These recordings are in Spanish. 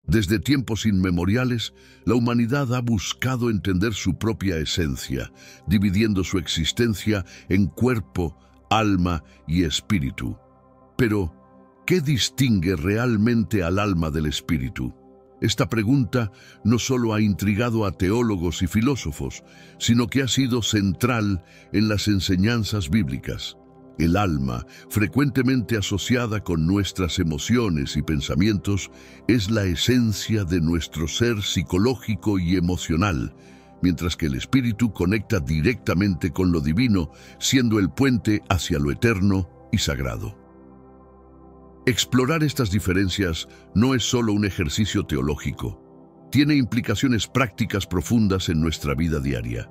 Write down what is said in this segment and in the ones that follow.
Desde tiempos inmemoriales, la humanidad ha buscado entender su propia esencia, dividiendo su existencia en cuerpo, alma y espíritu. Pero, ¿qué distingue realmente al alma del espíritu? Esta pregunta no solo ha intrigado a teólogos y filósofos, sino que ha sido central en las enseñanzas bíblicas. El alma, frecuentemente asociada con nuestras emociones y pensamientos, es la esencia de nuestro ser psicológico y emocional, mientras que el espíritu conecta directamente con lo divino, siendo el puente hacia lo eterno y sagrado. Explorar estas diferencias no es solo un ejercicio teológico, tiene implicaciones prácticas profundas en nuestra vida diaria.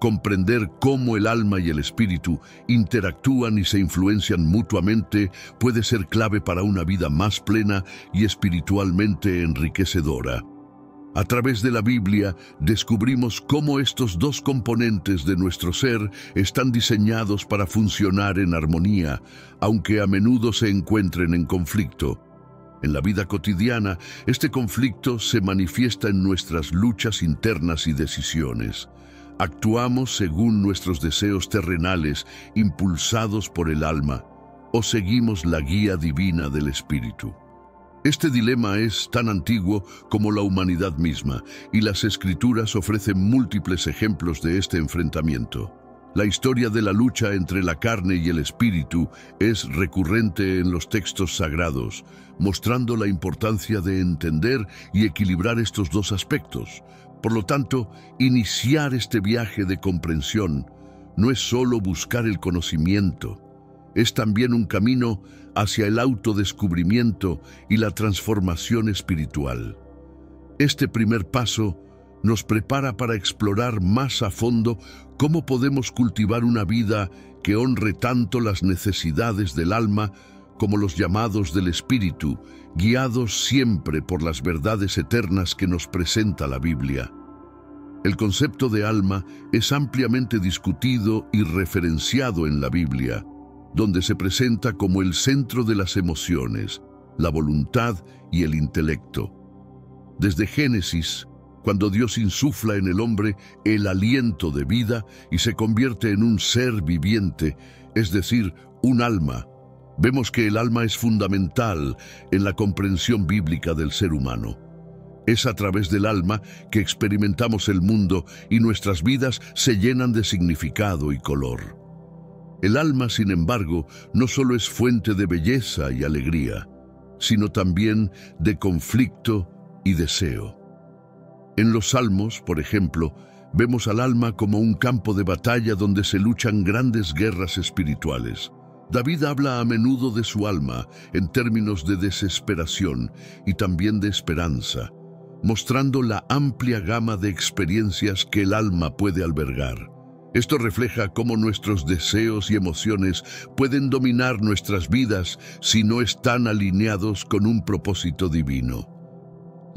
Comprender cómo el alma y el espíritu interactúan y se influencian mutuamente puede ser clave para una vida más plena y espiritualmente enriquecedora. A través de la Biblia descubrimos cómo estos dos componentes de nuestro ser están diseñados para funcionar en armonía, aunque a menudo se encuentren en conflicto. En la vida cotidiana, este conflicto se manifiesta en nuestras luchas internas y decisiones. ¿Actuamos según nuestros deseos terrenales, impulsados por el alma, o seguimos la guía divina del espíritu? Este dilema es tan antiguo como la humanidad misma, y las Escrituras ofrecen múltiples ejemplos de este enfrentamiento. La historia de la lucha entre la carne y el espíritu es recurrente en los textos sagrados, mostrando la importancia de entender y equilibrar estos dos aspectos. Por lo tanto, iniciar este viaje de comprensión no es solo buscar el conocimiento, es también un camino hacia el autodescubrimiento y la transformación espiritual. Este primer paso nos prepara para explorar más a fondo cómo podemos cultivar una vida que honre tanto las necesidades del alma como los llamados del espíritu, guiados siempre por las verdades eternas que nos presenta la Biblia. El concepto de alma es ampliamente discutido y referenciado en la Biblia, donde se presenta como el centro de las emociones, la voluntad y el intelecto. Desde Génesis, cuando Dios insufla en el hombre el aliento de vida y se convierte en un ser viviente, es decir, un alma, vemos que el alma es fundamental en la comprensión bíblica del ser humano. Es a través del alma que experimentamos el mundo y nuestras vidas se llenan de significado y color. El alma, sin embargo, no solo es fuente de belleza y alegría, sino también de conflicto y deseo. En los Salmos, por ejemplo, vemos al alma como un campo de batalla donde se luchan grandes guerras espirituales. David habla a menudo de su alma en términos de desesperación y también de esperanza, mostrando la amplia gama de experiencias que el alma puede albergar. Esto refleja cómo nuestros deseos y emociones pueden dominar nuestras vidas si no están alineados con un propósito divino.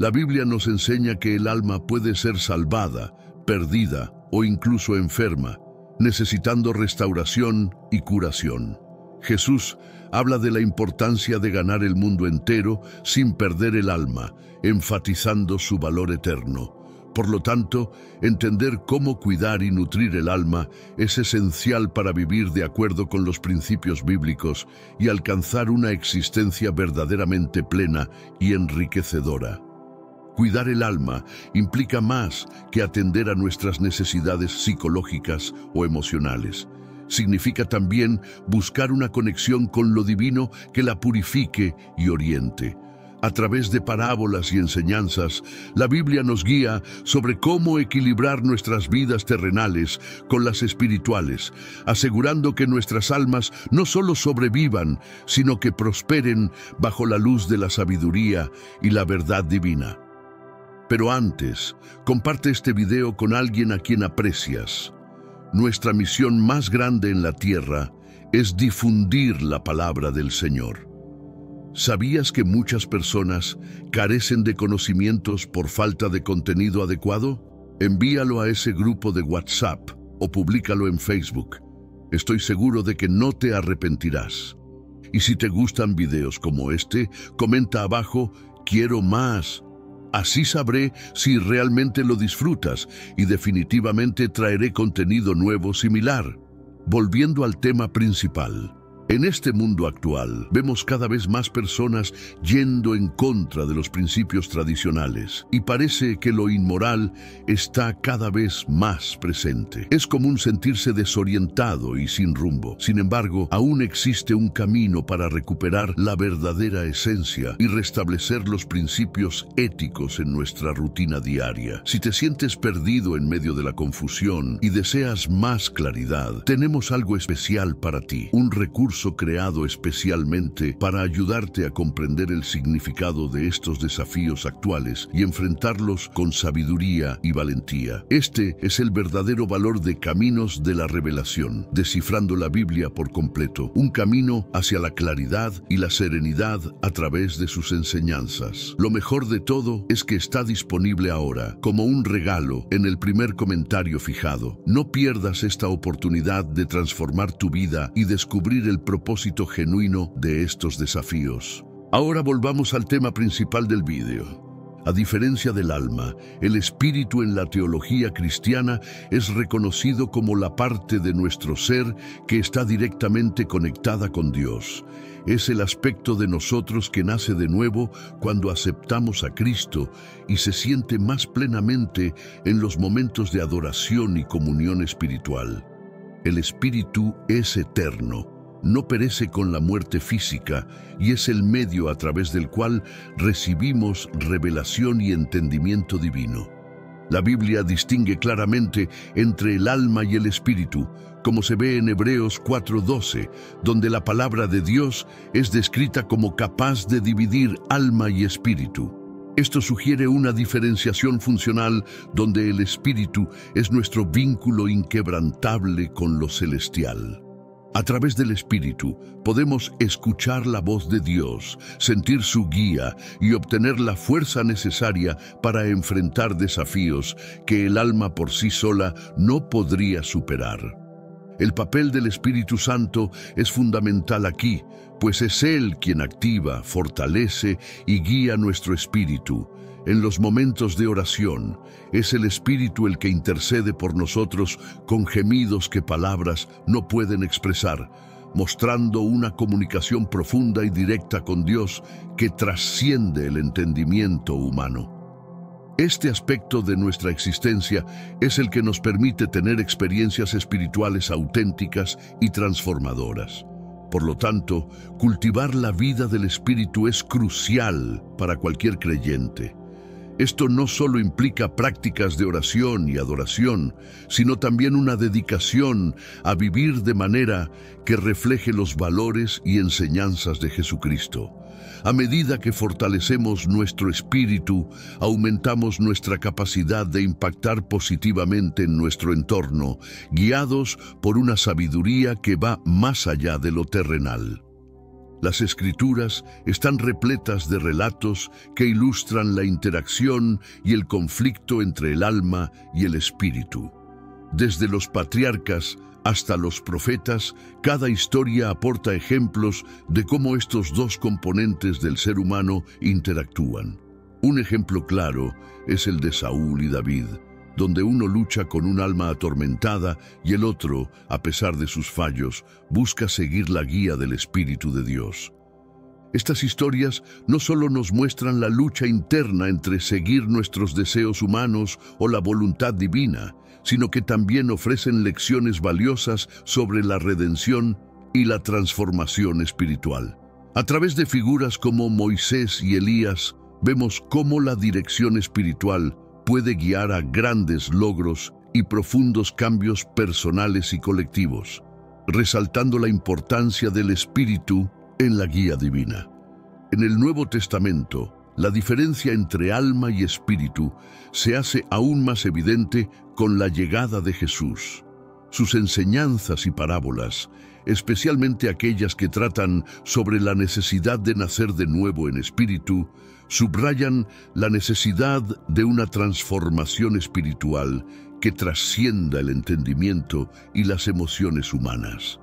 La Biblia nos enseña que el alma puede ser salvada, perdida o incluso enferma, necesitando restauración y curación. Jesús habla de la importancia de ganar el mundo entero sin perder el alma, enfatizando su valor eterno. Por lo tanto, entender cómo cuidar y nutrir el alma es esencial para vivir de acuerdo con los principios bíblicos y alcanzar una existencia verdaderamente plena y enriquecedora. Cuidar el alma implica más que atender a nuestras necesidades psicológicas o emocionales. Significa también buscar una conexión con lo divino que la purifique y oriente. A través de parábolas y enseñanzas, la Biblia nos guía sobre cómo equilibrar nuestras vidas terrenales con las espirituales, asegurando que nuestras almas no solo sobrevivan, sino que prosperen bajo la luz de la sabiduría y la verdad divina. Pero antes, comparte este video con alguien a quien aprecias. Nuestra misión más grande en la tierra es difundir la palabra del Señor. ¿Sabías que muchas personas carecen de conocimientos por falta de contenido adecuado? Envíalo a ese grupo de WhatsApp o públicalo en Facebook. Estoy seguro de que no te arrepentirás. Y si te gustan videos como este, comenta abajo, quiero más, Así sabré si realmente lo disfrutas y definitivamente traeré contenido nuevo similar. Volviendo al tema principal. En este mundo actual, vemos cada vez más personas yendo en contra de los principios tradicionales y parece que lo inmoral está cada vez más presente. Es común sentirse desorientado y sin rumbo. Sin embargo, aún existe un camino para recuperar la verdadera esencia y restablecer los principios éticos en nuestra rutina diaria. Si te sientes perdido en medio de la confusión y deseas más claridad, tenemos algo especial para ti, un recurso creado especialmente para ayudarte a comprender el significado de estos desafíos actuales y enfrentarlos con sabiduría y valentía. Este es el verdadero valor de Caminos de la Revelación, descifrando la Biblia por completo, un camino hacia la claridad y la serenidad a través de sus enseñanzas. Lo mejor de todo es que está disponible ahora, como un regalo, en el primer comentario fijado. No pierdas esta oportunidad de transformar tu vida y descubrir el propósito genuino de estos desafíos. Ahora volvamos al tema principal del vídeo. A diferencia del alma, el espíritu en la teología cristiana es reconocido como la parte de nuestro ser que está directamente conectada con Dios. Es el aspecto de nosotros que nace de nuevo cuando aceptamos a Cristo y se siente más plenamente en los momentos de adoración y comunión espiritual. El espíritu es eterno. No perece con la muerte física y es el medio a través del cual recibimos revelación y entendimiento divino. La Biblia distingue claramente entre el alma y el espíritu, como se ve en Hebreos 4:12, donde la palabra de Dios es descrita como capaz de dividir alma y espíritu. Esto sugiere una diferenciación funcional donde el espíritu es nuestro vínculo inquebrantable con lo celestial. A través del Espíritu podemos escuchar la voz de Dios, sentir su guía y obtener la fuerza necesaria para enfrentar desafíos que el alma por sí sola no podría superar. El papel del Espíritu Santo es fundamental aquí, pues es Él quien activa, fortalece y guía nuestro espíritu. En los momentos de oración, es el Espíritu el que intercede por nosotros con gemidos que palabras no pueden expresar, mostrando una comunicación profunda y directa con Dios que trasciende el entendimiento humano. Este aspecto de nuestra existencia es el que nos permite tener experiencias espirituales auténticas y transformadoras. Por lo tanto, cultivar la vida del Espíritu es crucial para cualquier creyente. Esto no solo implica prácticas de oración y adoración, sino también una dedicación a vivir de manera que refleje los valores y enseñanzas de Jesucristo. A medida que fortalecemos nuestro espíritu, aumentamos nuestra capacidad de impactar positivamente en nuestro entorno, guiados por una sabiduría que va más allá de lo terrenal. Las Escrituras están repletas de relatos que ilustran la interacción y el conflicto entre el alma y el espíritu. Desde los patriarcas hasta los profetas, cada historia aporta ejemplos de cómo estos dos componentes del ser humano interactúan. Un ejemplo claro es el de Saúl y David, donde uno lucha con un alma atormentada y el otro, a pesar de sus fallos, busca seguir la guía del Espíritu de Dios. Estas historias no solo nos muestran la lucha interna entre seguir nuestros deseos humanos o la voluntad divina, sino que también ofrecen lecciones valiosas sobre la redención y la transformación espiritual. A través de figuras como Moisés y Elías, vemos cómo la dirección espiritual puede guiar a grandes logros y profundos cambios personales y colectivos, resaltando la importancia del Espíritu en la guía divina. En el Nuevo Testamento, la diferencia entre alma y espíritu se hace aún más evidente con la llegada de Jesús. Sus enseñanzas y parábolas, especialmente aquellas que tratan sobre la necesidad de nacer de nuevo en espíritu, subrayan la necesidad de una transformación espiritual que trascienda el entendimiento y las emociones humanas.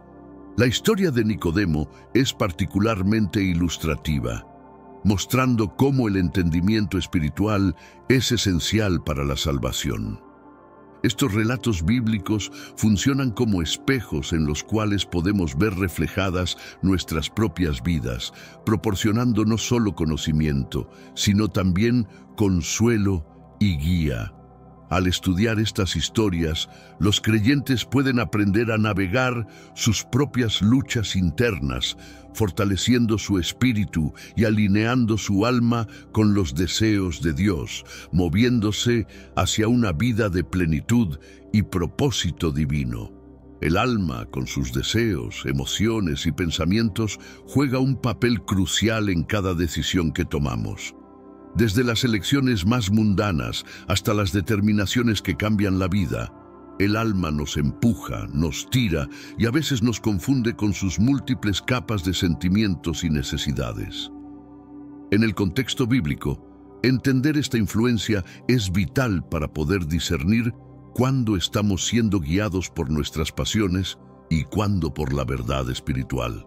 La historia de Nicodemo es particularmente ilustrativa. mostrando cómo el entendimiento espiritual es esencial para la salvación. Estos relatos bíblicos funcionan como espejos en los cuales podemos ver reflejadas nuestras propias vidas, proporcionando no solo conocimiento, sino también consuelo y guía. Al estudiar estas historias, los creyentes pueden aprender a navegar sus propias luchas internas, fortaleciendo su espíritu y alineando su alma con los deseos de Dios, moviéndose hacia una vida de plenitud y propósito divino. El alma, con sus deseos, emociones y pensamientos, juega un papel crucial en cada decisión que tomamos. Desde las elecciones más mundanas hasta las determinaciones que cambian la vida, el alma nos empuja, nos tira y a veces nos confunde con sus múltiples capas de sentimientos y necesidades. En el contexto bíblico, entender esta influencia es vital para poder discernir cuándo estamos siendo guiados por nuestras pasiones y cuándo por la verdad espiritual.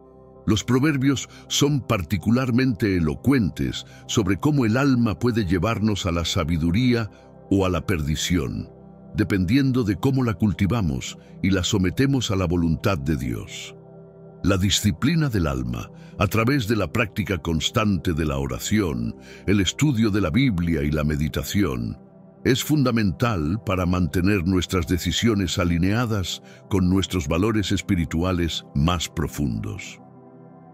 Los proverbios son particularmente elocuentes sobre cómo el alma puede llevarnos a la sabiduría o a la perdición, dependiendo de cómo la cultivamos y la sometemos a la voluntad de Dios. La disciplina del alma, a través de la práctica constante de la oración, el estudio de la Biblia y la meditación, es fundamental para mantener nuestras decisiones alineadas con nuestros valores espirituales más profundos.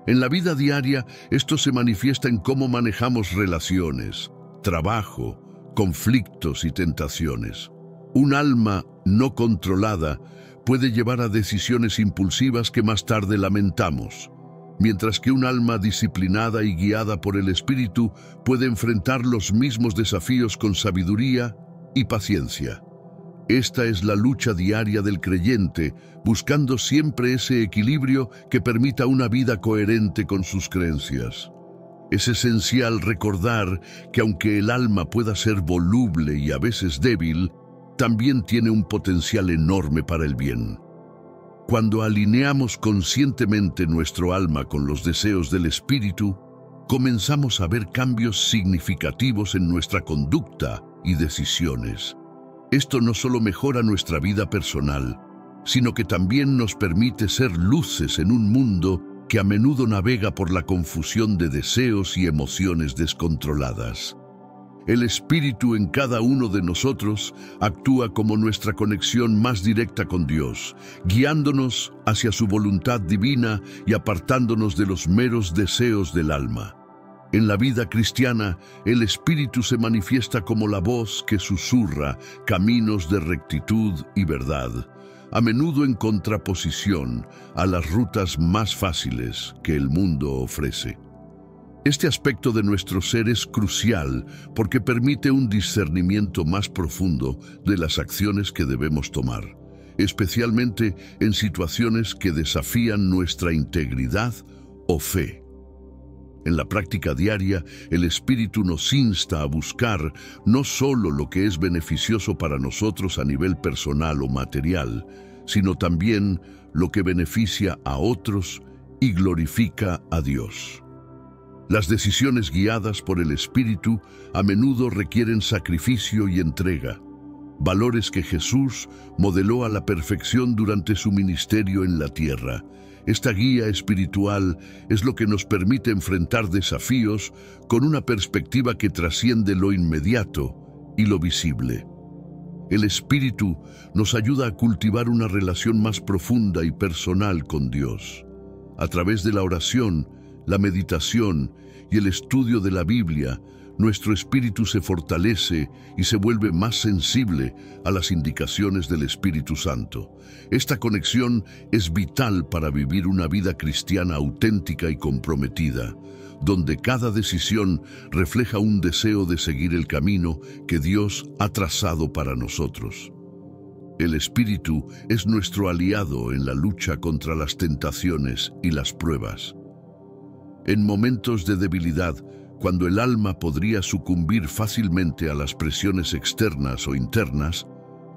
En la vida diaria, esto se manifiesta en cómo manejamos relaciones, trabajo, conflictos y tentaciones. Un alma no controlada puede llevar a decisiones impulsivas que más tarde lamentamos, mientras que un alma disciplinada y guiada por el Espíritu puede enfrentar los mismos desafíos con sabiduría y paciencia. Esta es la lucha diaria del creyente, buscando siempre ese equilibrio que permita una vida coherente con sus creencias. Es esencial recordar que aunque el alma pueda ser voluble y a veces débil, también tiene un potencial enorme para el bien. Cuando alineamos conscientemente nuestro alma con los deseos del Espíritu, comenzamos a ver cambios significativos en nuestra conducta y decisiones. Esto no solo mejora nuestra vida personal, sino que también nos permite ser luces en un mundo que a menudo navega por la confusión de deseos y emociones descontroladas. El Espíritu en cada uno de nosotros actúa como nuestra conexión más directa con Dios, guiándonos hacia su voluntad divina y apartándonos de los meros deseos del alma. En la vida cristiana, el Espíritu se manifiesta como la voz que susurra caminos de rectitud y verdad, a menudo en contraposición a las rutas más fáciles que el mundo ofrece. Este aspecto de nuestro ser es crucial porque permite un discernimiento más profundo de las acciones que debemos tomar, especialmente en situaciones que desafían nuestra integridad o fe. En la práctica diaria, el Espíritu nos insta a buscar no solo lo que es beneficioso para nosotros a nivel personal o material, sino también lo que beneficia a otros y glorifica a Dios. Las decisiones guiadas por el Espíritu a menudo requieren sacrificio y entrega, valores que Jesús modeló a la perfección durante su ministerio en la tierra. Esta guía espiritual es lo que nos permite enfrentar desafíos con una perspectiva que trasciende lo inmediato y lo visible. El Espíritu nos ayuda a cultivar una relación más profunda y personal con Dios. A través de la oración, la meditación y el estudio de la Biblia, nuestro espíritu se fortalece y se vuelve más sensible a las indicaciones del Espíritu Santo. Esta conexión es vital para vivir una vida cristiana auténtica y comprometida, donde cada decisión refleja un deseo de seguir el camino que Dios ha trazado para nosotros. El Espíritu es nuestro aliado en la lucha contra las tentaciones y las pruebas. En momentos de debilidad, cuando el alma podría sucumbir fácilmente a las presiones externas o internas,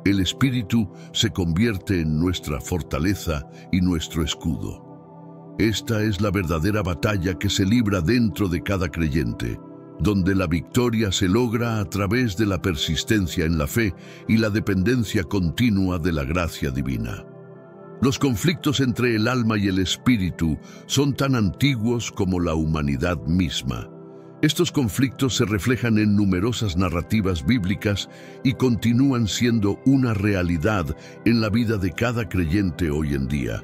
el Espíritu se convierte en nuestra fortaleza y nuestro escudo. Esta es la verdadera batalla que se libra dentro de cada creyente, donde la victoria se logra a través de la persistencia en la fe y la dependencia continua de la gracia divina. Los conflictos entre el alma y el espíritu son tan antiguos como la humanidad misma. Estos conflictos se reflejan en numerosas narrativas bíblicas y continúan siendo una realidad en la vida de cada creyente hoy en día.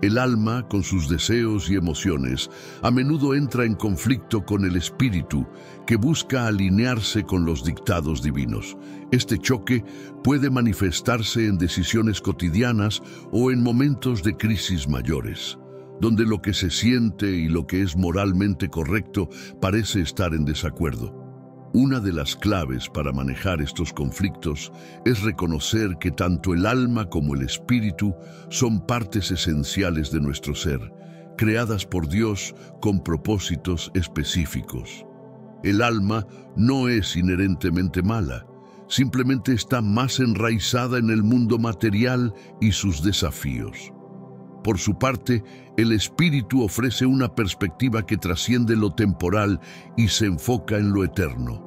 El alma, con sus deseos y emociones, a menudo entra en conflicto con el espíritu, que busca alinearse con los dictados divinos. Este choque puede manifestarse en decisiones cotidianas o en momentos de crisis mayores, donde lo que se siente y lo que es moralmente correcto parece estar en desacuerdo. Una de las claves para manejar estos conflictos es reconocer que tanto el alma como el espíritu son partes esenciales de nuestro ser, creadas por Dios con propósitos específicos. El alma no es inherentemente mala, simplemente está más enraizada en el mundo material y sus desafíos. Por su parte, el espíritu ofrece una perspectiva que trasciende lo temporal y se enfoca en lo eterno.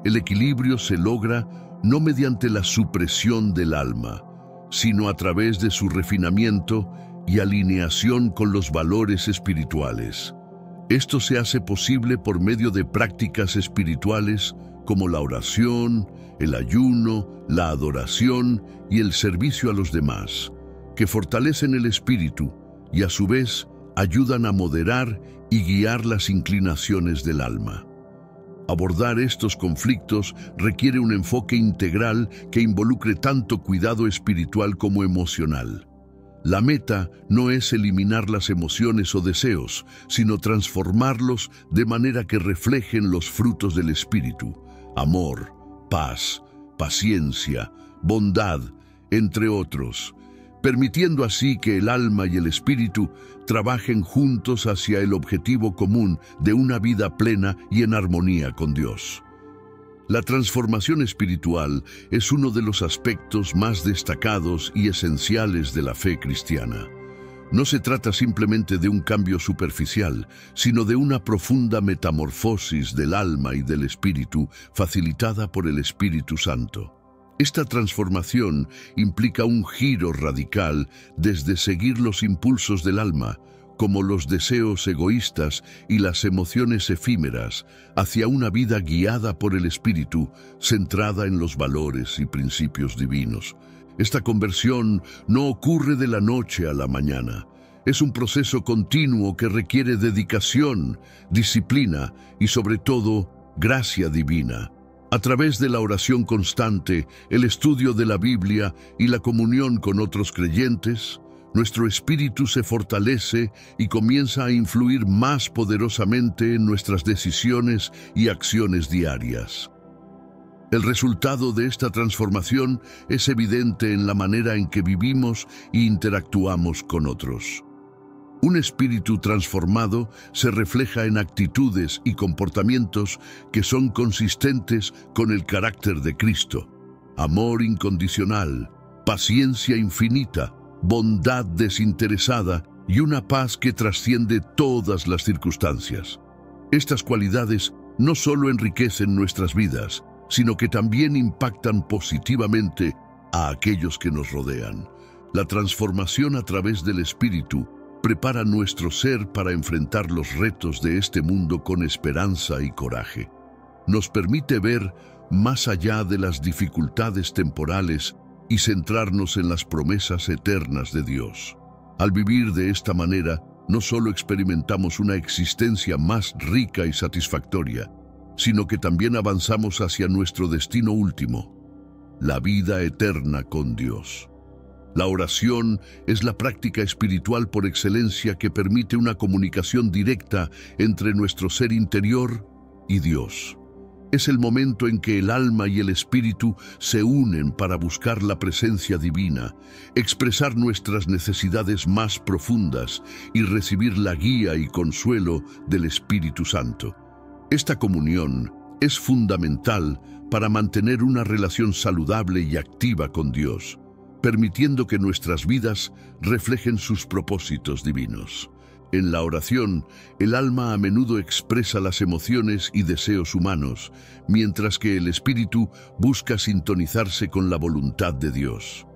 El equilibrio se logra no mediante la supresión del alma, sino a través de su refinamiento y alineación con los valores espirituales. Esto se hace posible por medio de prácticas espirituales como la oración, el ayuno, la adoración y el servicio a los demás, que fortalecen el espíritu y a su vez ayudan a moderar y guiar las inclinaciones del alma. Abordar estos conflictos requiere un enfoque integral que involucre tanto cuidado espiritual como emocional. La meta no es eliminar las emociones o deseos, sino transformarlos de manera que reflejen los frutos del espíritu: amor, paz, paciencia, bondad, entre otros, permitiendo así que el alma y el espíritu trabajen juntos hacia el objetivo común de una vida plena y en armonía con Dios. La transformación espiritual es uno de los aspectos más destacados y esenciales de la fe cristiana. No se trata simplemente de un cambio superficial, sino de una profunda metamorfosis del alma y del espíritu facilitada por el Espíritu Santo. Esta transformación implica un giro radical desde seguir los impulsos del alma, como los deseos egoístas y las emociones efímeras, hacia una vida guiada por el Espíritu, centrada en los valores y principios divinos. Esta conversión no ocurre de la noche a la mañana. Es un proceso continuo que requiere dedicación, disciplina y, sobre todo, gracia divina. A través de la oración constante, el estudio de la Biblia y la comunión con otros creyentes, nuestro espíritu se fortalece y comienza a influir más poderosamente en nuestras decisiones y acciones diarias. El resultado de esta transformación es evidente en la manera en que vivimos e interactuamos con otros. Un espíritu transformado se refleja en actitudes y comportamientos que son consistentes con el carácter de Cristo: amor incondicional, paciencia infinita, bondad desinteresada y una paz que trasciende todas las circunstancias. Estas cualidades no solo enriquecen nuestras vidas, sino que también impactan positivamente a aquellos que nos rodean. La transformación a través del espíritu prepara nuestro ser para enfrentar los retos de este mundo con esperanza y coraje. Nos permite ver más allá de las dificultades temporales y centrarnos en las promesas eternas de Dios. Al vivir de esta manera, no solo experimentamos una existencia más rica y satisfactoria, sino que también avanzamos hacia nuestro destino último: la vida eterna con Dios. La oración es la práctica espiritual por excelencia que permite una comunicación directa entre nuestro ser interior y Dios. Es el momento en que el alma y el espíritu se unen para buscar la presencia divina, expresar nuestras necesidades más profundas y recibir la guía y consuelo del Espíritu Santo. Esta comunión es fundamental para mantener una relación saludable y activa con Dios, permitiendo que nuestras vidas reflejen sus propósitos divinos. En la oración, el alma a menudo expresa las emociones y deseos humanos, mientras que el espíritu busca sintonizarse con la voluntad de Dios.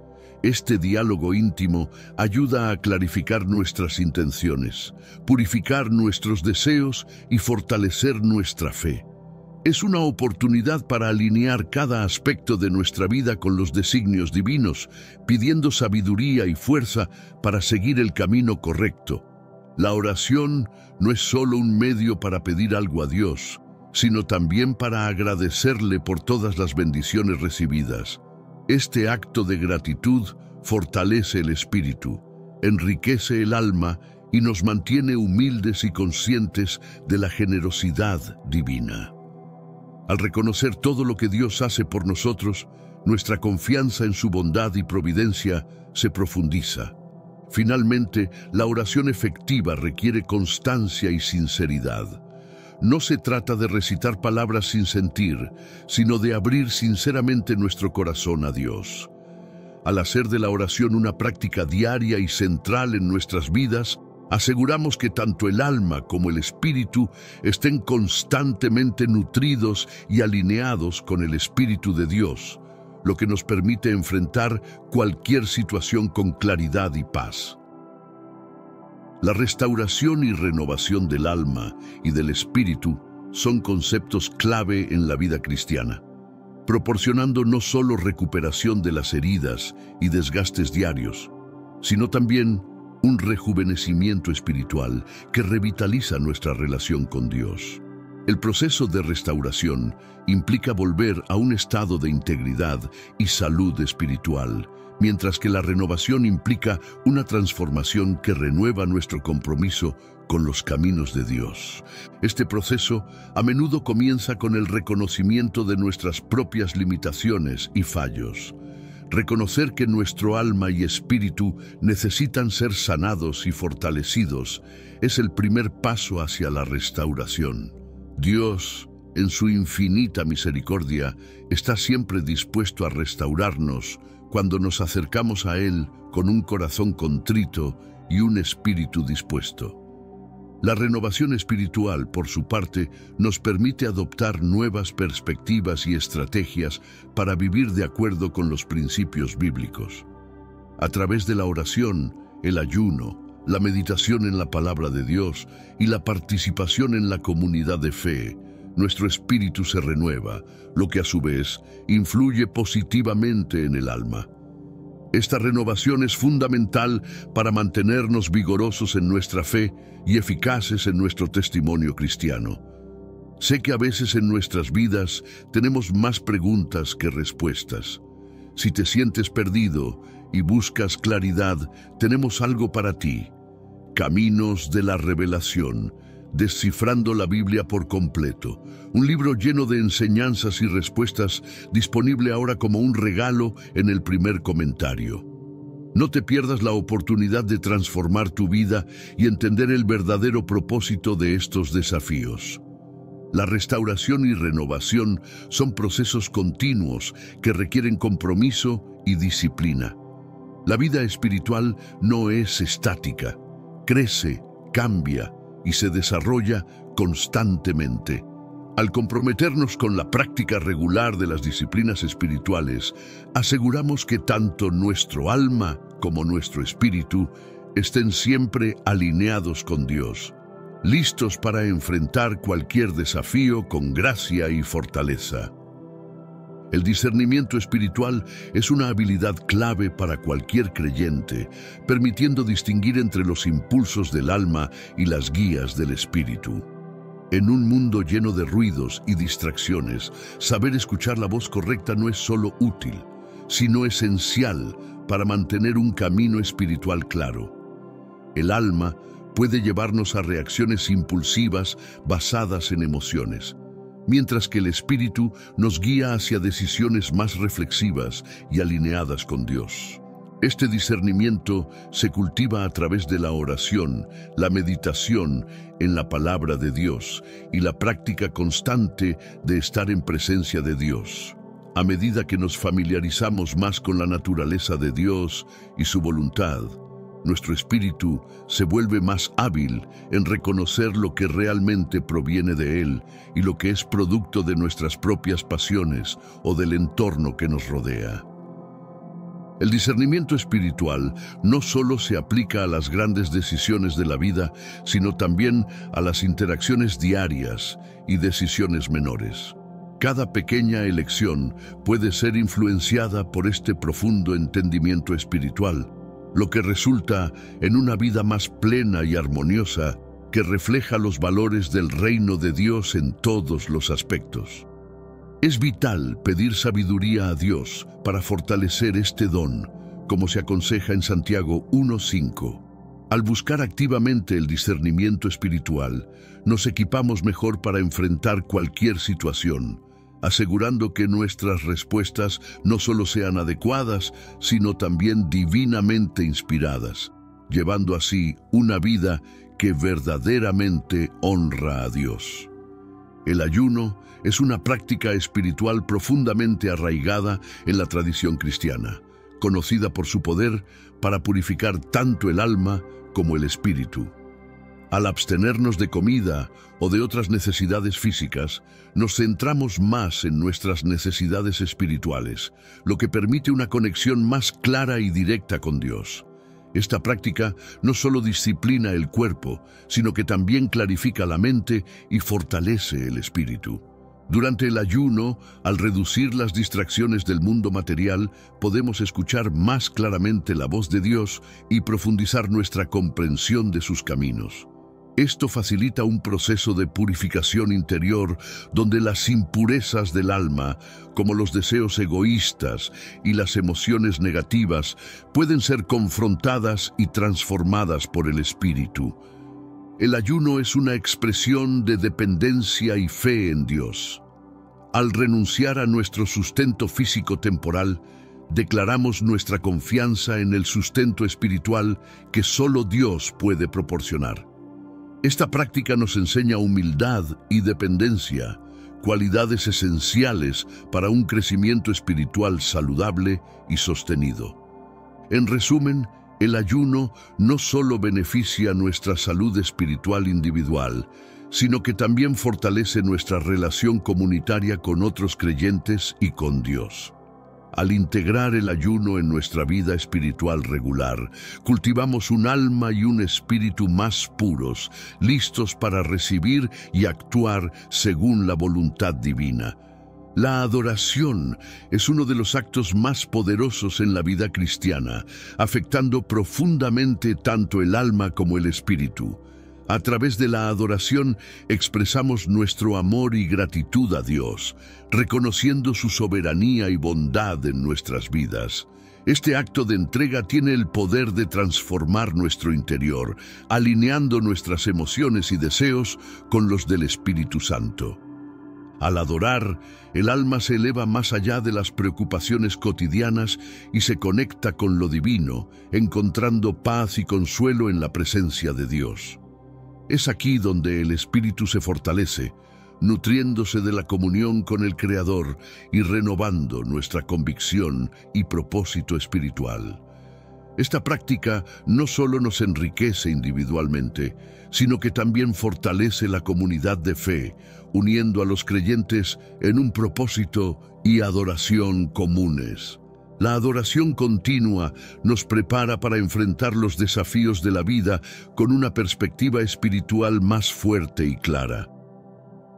Este diálogo íntimo ayuda a clarificar nuestras intenciones, purificar nuestros deseos y fortalecer nuestra fe. Es una oportunidad para alinear cada aspecto de nuestra vida con los designios divinos, pidiendo sabiduría y fuerza para seguir el camino correcto. La oración no es solo un medio para pedir algo a Dios, sino también para agradecerle por todas las bendiciones recibidas. Este acto de gratitud fortalece el espíritu, enriquece el alma y nos mantiene humildes y conscientes de la generosidad divina. Al reconocer todo lo que Dios hace por nosotros, nuestra confianza en su bondad y providencia se profundiza. Finalmente, la oración efectiva requiere constancia y sinceridad. No se trata de recitar palabras sin sentir, sino de abrir sinceramente nuestro corazón a Dios. Al hacer de la oración una práctica diaria y central en nuestras vidas, aseguramos que tanto el alma como el espíritu estén constantemente nutridos y alineados con el Espíritu de Dios, lo que nos permite enfrentar cualquier situación con claridad y paz. La restauración y renovación del alma y del espíritu son conceptos clave en la vida cristiana, proporcionando no solo recuperación de las heridas y desgastes diarios, sino también un rejuvenecimiento espiritual que revitaliza nuestra relación con Dios. El proceso de restauración implica volver a un estado de integridad y salud espiritual, mientras que la renovación implica una transformación que renueva nuestro compromiso con los caminos de Dios. Este proceso a menudo comienza con el reconocimiento de nuestras propias limitaciones y fallos. Reconocer que nuestro alma y espíritu necesitan ser sanados y fortalecidos es el primer paso hacia la restauración. Dios, en su infinita misericordia, está siempre dispuesto a restaurarnos cuando nos acercamos a Él con un corazón contrito y un espíritu dispuesto. La renovación espiritual, por su parte, nos permite adoptar nuevas perspectivas y estrategias para vivir de acuerdo con los principios bíblicos. A través de la oración, el ayuno, la meditación en la palabra de Dios y la participación en la comunidad de fe, nuestro espíritu se renueva, lo que a su vez influye positivamente en el alma. Esta renovación es fundamental para mantenernos vigorosos en nuestra fe y eficaces en nuestro testimonio cristiano. Sé que a veces en nuestras vidas tenemos más preguntas que respuestas. Si te sientes perdido y buscas claridad, tenemos algo para ti. Caminos de la Revelación, descifrando la Biblia por completo. Un libro lleno de enseñanzas y respuestas, disponible ahora como un regalo en el primer comentario. No te pierdas la oportunidad de transformar tu vida y entender el verdadero propósito de estos desafíos. La restauración y renovación son procesos continuos que requieren compromiso y disciplina. La vida espiritual no es estática, crece, cambia y se desarrolla constantemente. Al comprometernos con la práctica regular de las disciplinas espirituales, aseguramos que tanto nuestro alma como nuestro espíritu estén siempre alineados con Dios, listos para enfrentar cualquier desafío con gracia y fortaleza. El discernimiento espiritual es una habilidad clave para cualquier creyente, permitiendo distinguir entre los impulsos del alma y las guías del espíritu. En un mundo lleno de ruidos y distracciones, saber escuchar la voz correcta no es solo útil, sino esencial para mantener un camino espiritual claro. El alma puede llevarnos a reacciones impulsivas basadas en emociones, mientras que el espíritu nos guía hacia decisiones más reflexivas y alineadas con Dios. Este discernimiento se cultiva a través de la oración, la meditación en la palabra de Dios y la práctica constante de estar en presencia de Dios. A medida que nos familiarizamos más con la naturaleza de Dios y su voluntad, Nuestro espíritu se vuelve más hábil en reconocer lo que realmente proviene de Él y lo que es producto de nuestras propias pasiones o del entorno que nos rodea. El discernimiento espiritual no solo se aplica a las grandes decisiones de la vida, sino también a las interacciones diarias y decisiones menores. Cada pequeña elección puede ser influenciada por este profundo entendimiento espiritual, lo que resulta en una vida más plena y armoniosa que refleja los valores del reino de Dios en todos los aspectos. Es vital pedir sabiduría a Dios para fortalecer este don, como se aconseja en Santiago 1:5. Al buscar activamente el discernimiento espiritual, nos equipamos mejor para enfrentar cualquier situación, asegurando que nuestras respuestas no solo sean adecuadas, sino también divinamente inspiradas, llevando así una vida que verdaderamente honra a Dios. El ayuno es una práctica espiritual profundamente arraigada en la tradición cristiana, conocida por su poder para purificar tanto el alma como el espíritu. Al abstenernos de comida o de otras necesidades físicas, nos centramos más en nuestras necesidades espirituales, lo que permite una conexión más clara y directa con Dios. Esta práctica no solo disciplina el cuerpo, sino que también clarifica la mente y fortalece el espíritu. Durante el ayuno, al reducir las distracciones del mundo material, podemos escuchar más claramente la voz de Dios y profundizar nuestra comprensión de sus caminos. Esto facilita un proceso de purificación interior donde las impurezas del alma, como los deseos egoístas y las emociones negativas, pueden ser confrontadas y transformadas por el espíritu. El ayuno es una expresión de dependencia y fe en Dios. Al renunciar a nuestro sustento físico temporal, declaramos nuestra confianza en el sustento espiritual que solo Dios puede proporcionar. Esta práctica nos enseña humildad y dependencia, cualidades esenciales para un crecimiento espiritual saludable y sostenido. En resumen, el ayuno no solo beneficia nuestra salud espiritual individual, sino que también fortalece nuestra relación comunitaria con otros creyentes y con Dios. Al integrar el ayuno en nuestra vida espiritual regular, cultivamos un alma y un espíritu más puros, listos para recibir y actuar según la voluntad divina. La adoración es uno de los actos más poderosos en la vida cristiana, afectando profundamente tanto el alma como el espíritu. A través de la adoración expresamos nuestro amor y gratitud a Dios, reconociendo su soberanía y bondad en nuestras vidas. Este acto de entrega tiene el poder de transformar nuestro interior, alineando nuestras emociones y deseos con los del Espíritu Santo. Al adorar, el alma se eleva más allá de las preocupaciones cotidianas y se conecta con lo divino, encontrando paz y consuelo en la presencia de Dios. Es aquí donde el espíritu se fortalece, nutriéndose de la comunión con el Creador y renovando nuestra convicción y propósito espiritual. Esta práctica no solo nos enriquece individualmente, sino que también fortalece la comunidad de fe, uniendo a los creyentes en un propósito y adoración comunes. La adoración continua nos prepara para enfrentar los desafíos de la vida con una perspectiva espiritual más fuerte y clara.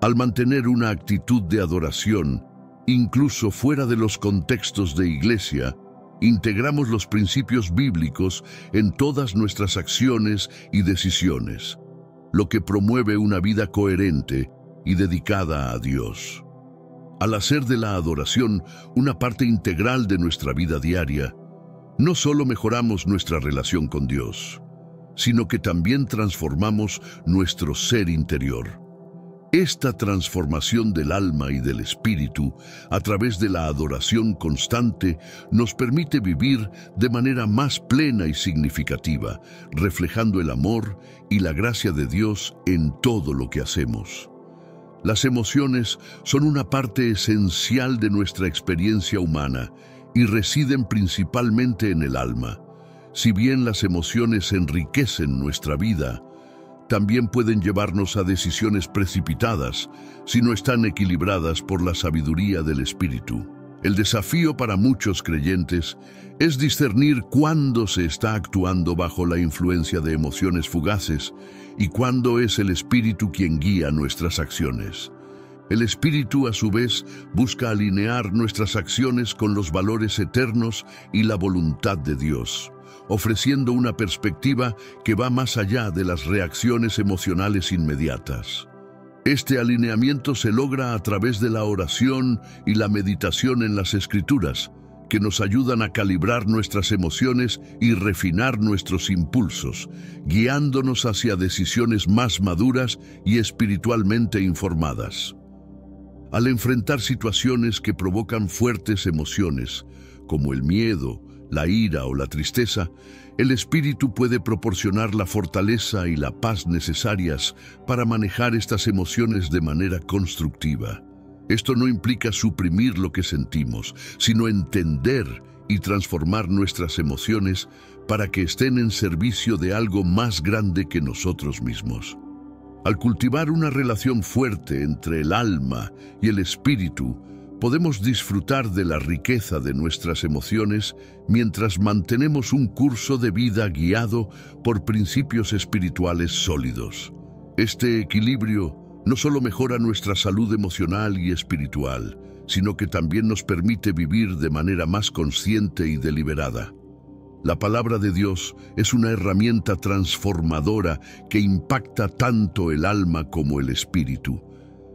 Al mantener una actitud de adoración, incluso fuera de los contextos de iglesia, integramos los principios bíblicos en todas nuestras acciones y decisiones, lo que promueve una vida coherente y dedicada a Dios. Al hacer de la adoración una parte integral de nuestra vida diaria, no solo mejoramos nuestra relación con Dios, sino que también transformamos nuestro ser interior. Esta transformación del alma y del espíritu a través de la adoración constante nos permite vivir de manera más plena y significativa, reflejando el amor y la gracia de Dios en todo lo que hacemos. Las emociones son una parte esencial de nuestra experiencia humana y residen principalmente en el alma. Si bien las emociones enriquecen nuestra vida, también pueden llevarnos a decisiones precipitadas si no están equilibradas por la sabiduría del Espíritu. El desafío para muchos creyentes es discernir cuándo se está actuando bajo la influencia de emociones fugaces y cuándo es el Espíritu quien guía nuestras acciones. El Espíritu, a su vez, busca alinear nuestras acciones con los valores eternos y la voluntad de Dios, ofreciendo una perspectiva que va más allá de las reacciones emocionales inmediatas. Este alineamiento se logra a través de la oración y la meditación en las Escrituras, que nos ayudan a calibrar nuestras emociones y refinar nuestros impulsos, guiándonos hacia decisiones más maduras y espiritualmente informadas. Al enfrentar situaciones que provocan fuertes emociones, como el miedo, la ira o la tristeza, el Espíritu puede proporcionar la fortaleza y la paz necesarias para manejar estas emociones de manera constructiva. Esto no implica suprimir lo que sentimos, sino entender y transformar nuestras emociones para que estén en servicio de algo más grande que nosotros mismos. Al cultivar una relación fuerte entre el alma y el espíritu, podemos disfrutar de la riqueza de nuestras emociones mientras mantenemos un curso de vida guiado por principios espirituales sólidos. Este equilibrio no solo mejora nuestra salud emocional y espiritual, sino que también nos permite vivir de manera más consciente y deliberada. La palabra de Dios es una herramienta transformadora que impacta tanto el alma como el espíritu.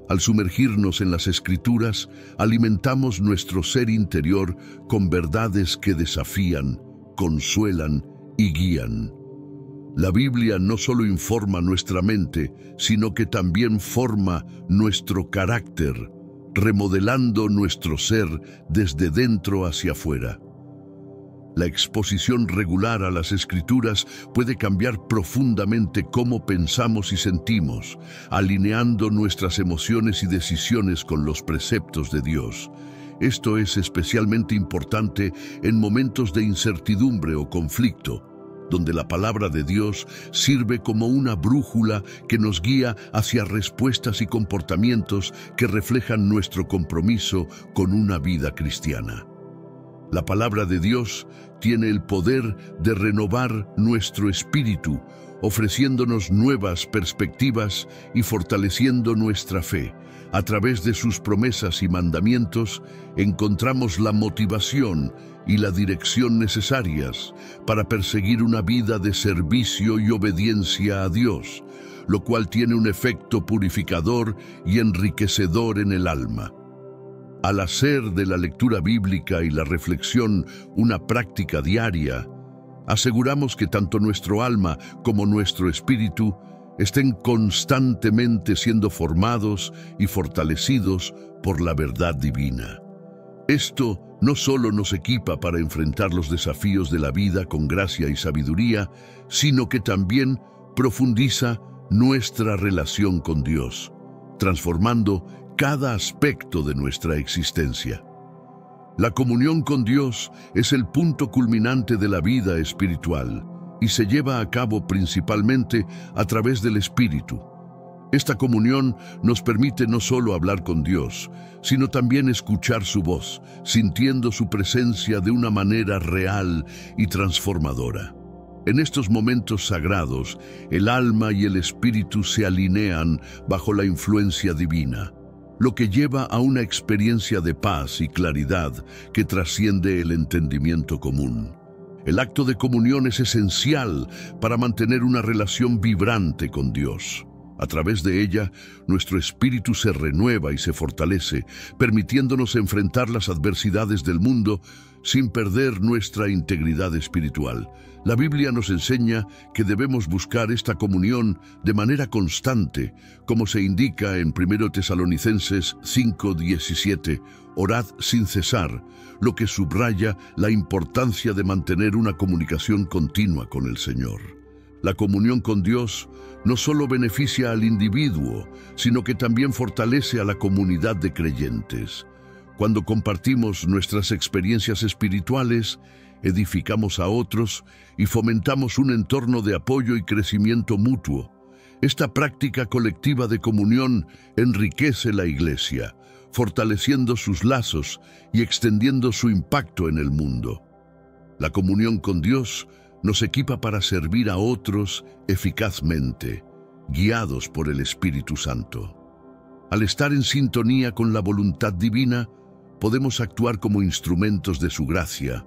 Al sumergirnos en las Escrituras, alimentamos nuestro ser interior con verdades que desafían, consuelan y guían. La Biblia no solo informa nuestra mente, sino que también forma nuestro carácter, remodelando nuestro ser desde dentro hacia afuera. La exposición regular a las Escrituras puede cambiar profundamente cómo pensamos y sentimos, alineando nuestras emociones y decisiones con los preceptos de Dios. Esto es especialmente importante en momentos de incertidumbre o conflicto, donde la palabra de Dios sirve como una brújula que nos guía hacia respuestas y comportamientos que reflejan nuestro compromiso con una vida cristiana. La palabra de Dios tiene el poder de renovar nuestro espíritu, ofreciéndonos nuevas perspectivas y fortaleciendo nuestra fe. A través de sus promesas y mandamientos, encontramos la motivación y la dirección necesarias para perseguir una vida de servicio y obediencia a Dios, lo cual tiene un efecto purificador y enriquecedor en el alma. Al hacer de la lectura bíblica y la reflexión una práctica diaria, aseguramos que tanto nuestro alma como nuestro espíritu estén constantemente siendo formados y fortalecidos por la verdad divina. Esto no solo nos equipa para enfrentar los desafíos de la vida con gracia y sabiduría, sino que también profundiza nuestra relación con Dios, transformando cada aspecto de nuestra existencia. La comunión con Dios es el punto culminante de la vida espiritual y se lleva a cabo principalmente a través del Espíritu. Esta comunión nos permite no solo hablar con Dios, sino también escuchar su voz, sintiendo su presencia de una manera real y transformadora. En estos momentos sagrados, el alma y el espíritu se alinean bajo la influencia divina, lo que lleva a una experiencia de paz y claridad que trasciende el entendimiento común. El acto de comunión es esencial para mantener una relación vibrante con Dios. A través de ella, nuestro espíritu se renueva y se fortalece, permitiéndonos enfrentar las adversidades del mundo sin perder nuestra integridad espiritual. La Biblia nos enseña que debemos buscar esta comunión de manera constante, como se indica en 1 Tesalonicenses 5:17, orad sin cesar, lo que subraya la importancia de mantener una comunicación continua con el Señor. La comunión con Dios no solo beneficia al individuo, sino que también fortalece a la comunidad de creyentes. Cuando compartimos nuestras experiencias espirituales, edificamos a otros y fomentamos un entorno de apoyo y crecimiento mutuo. Esta práctica colectiva de comunión enriquece la Iglesia, fortaleciendo sus lazos y extendiendo su impacto en el mundo. La comunión con Dios nos equipa para servir a otros eficazmente, guiados por el Espíritu Santo. Al estar en sintonía con la voluntad divina, podemos actuar como instrumentos de su gracia,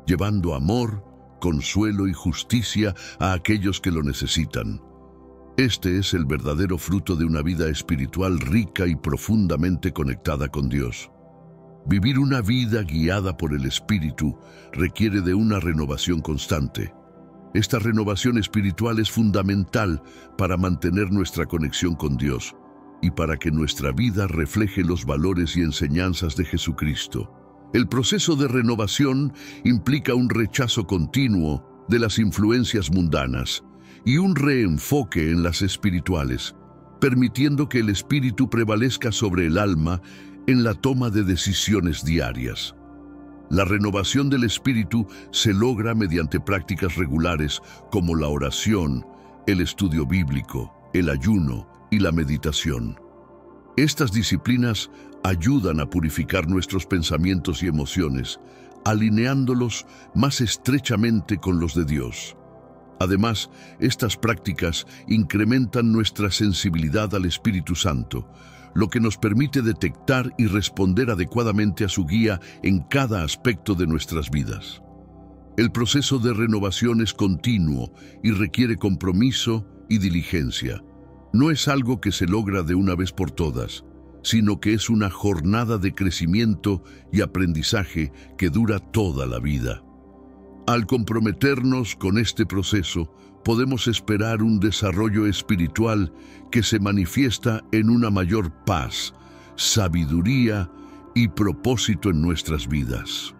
llevando amor, consuelo y justicia a aquellos que lo necesitan. Este es el verdadero fruto de una vida espiritual rica y profundamente conectada con Dios. Vivir una vida guiada por el Espíritu requiere de una renovación constante. Esta renovación espiritual es fundamental para mantener nuestra conexión con Dios y para que nuestra vida refleje los valores y enseñanzas de Jesucristo. El proceso de renovación implica un rechazo continuo de las influencias mundanas y un reenfoque en las espirituales, permitiendo que el espíritu prevalezca sobre el alma en la toma de decisiones diarias. La renovación del espíritu se logra mediante prácticas regulares como la oración, el estudio bíblico, el ayuno y la meditación. Estas disciplinas ayudan a purificar nuestros pensamientos y emociones, alineándolos más estrechamente con los de Dios. Además, estas prácticas incrementan nuestra sensibilidad al Espíritu Santo, lo que nos permite detectar y responder adecuadamente a su guía en cada aspecto de nuestras vidas. El proceso de renovación es continuo y requiere compromiso y diligencia. No es algo que se logra de una vez por todas, sino que es una jornada de crecimiento y aprendizaje que dura toda la vida. Al comprometernos con este proceso, podemos esperar un desarrollo espiritual que se manifiesta en una mayor paz, sabiduría y propósito en nuestras vidas.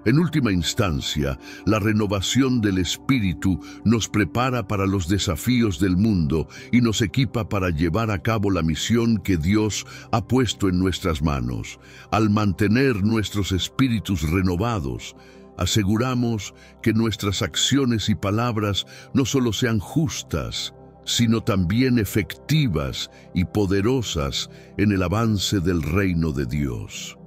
En última instancia, la renovación del espíritu nos prepara para los desafíos del mundo y nos equipa para llevar a cabo la misión que Dios ha puesto en nuestras manos. Al mantener nuestros espíritus renovados, aseguramos que nuestras acciones y palabras no solo sean justas, sino también efectivas y poderosas en el avance del reino de Dios.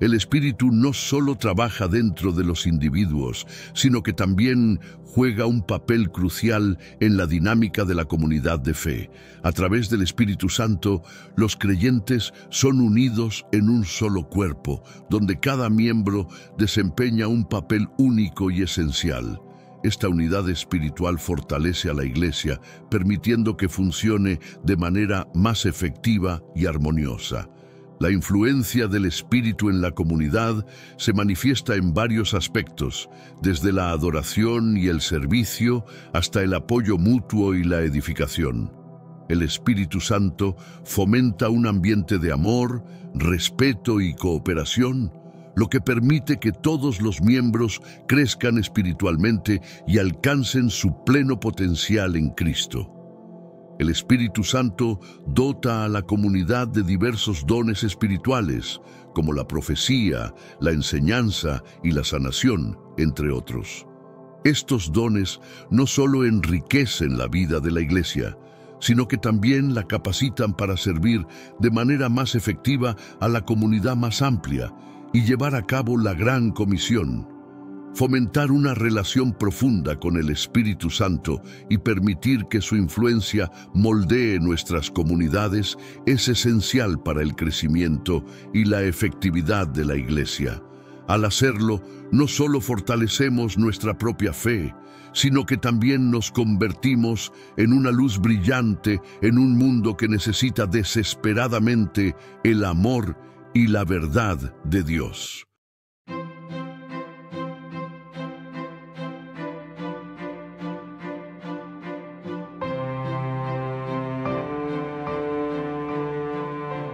El Espíritu no solo trabaja dentro de los individuos, sino que también juega un papel crucial en la dinámica de la comunidad de fe. A través del Espíritu Santo, los creyentes son unidos en un solo cuerpo, donde cada miembro desempeña un papel único y esencial. Esta unidad espiritual fortalece a la Iglesia, permitiendo que funcione de manera más efectiva y armoniosa. La influencia del Espíritu en la comunidad se manifiesta en varios aspectos, desde la adoración y el servicio hasta el apoyo mutuo y la edificación. El Espíritu Santo fomenta un ambiente de amor, respeto y cooperación, lo que permite que todos los miembros crezcan espiritualmente y alcancen su pleno potencial en Cristo. El Espíritu Santo dota a la comunidad de diversos dones espirituales, como la profecía, la enseñanza y la sanación, entre otros. Estos dones no solo enriquecen la vida de la Iglesia, sino que también la capacitan para servir de manera más efectiva a la comunidad más amplia y llevar a cabo la gran comisión. Fomentar una relación profunda con el Espíritu Santo y permitir que su influencia moldee nuestras comunidades es esencial para el crecimiento y la efectividad de la Iglesia. Al hacerlo, no solo fortalecemos nuestra propia fe, sino que también nos convertimos en una luz brillante en un mundo que necesita desesperadamente el amor y la verdad de Dios.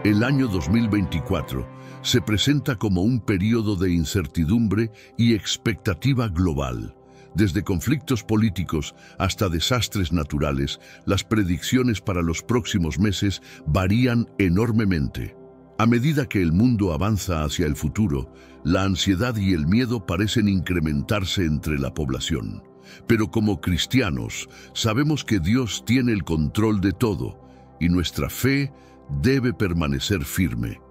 El año 2024 se presenta como un periodo de incertidumbre y expectativa global. Desde conflictos políticos hasta desastres naturales, las predicciones para los próximos meses varían enormemente. A medida que el mundo avanza hacia el futuro, la ansiedad y el miedo parecen incrementarse entre la población. Pero como cristianos, sabemos que Dios tiene el control de todo y nuestra fe debe permanecer firme.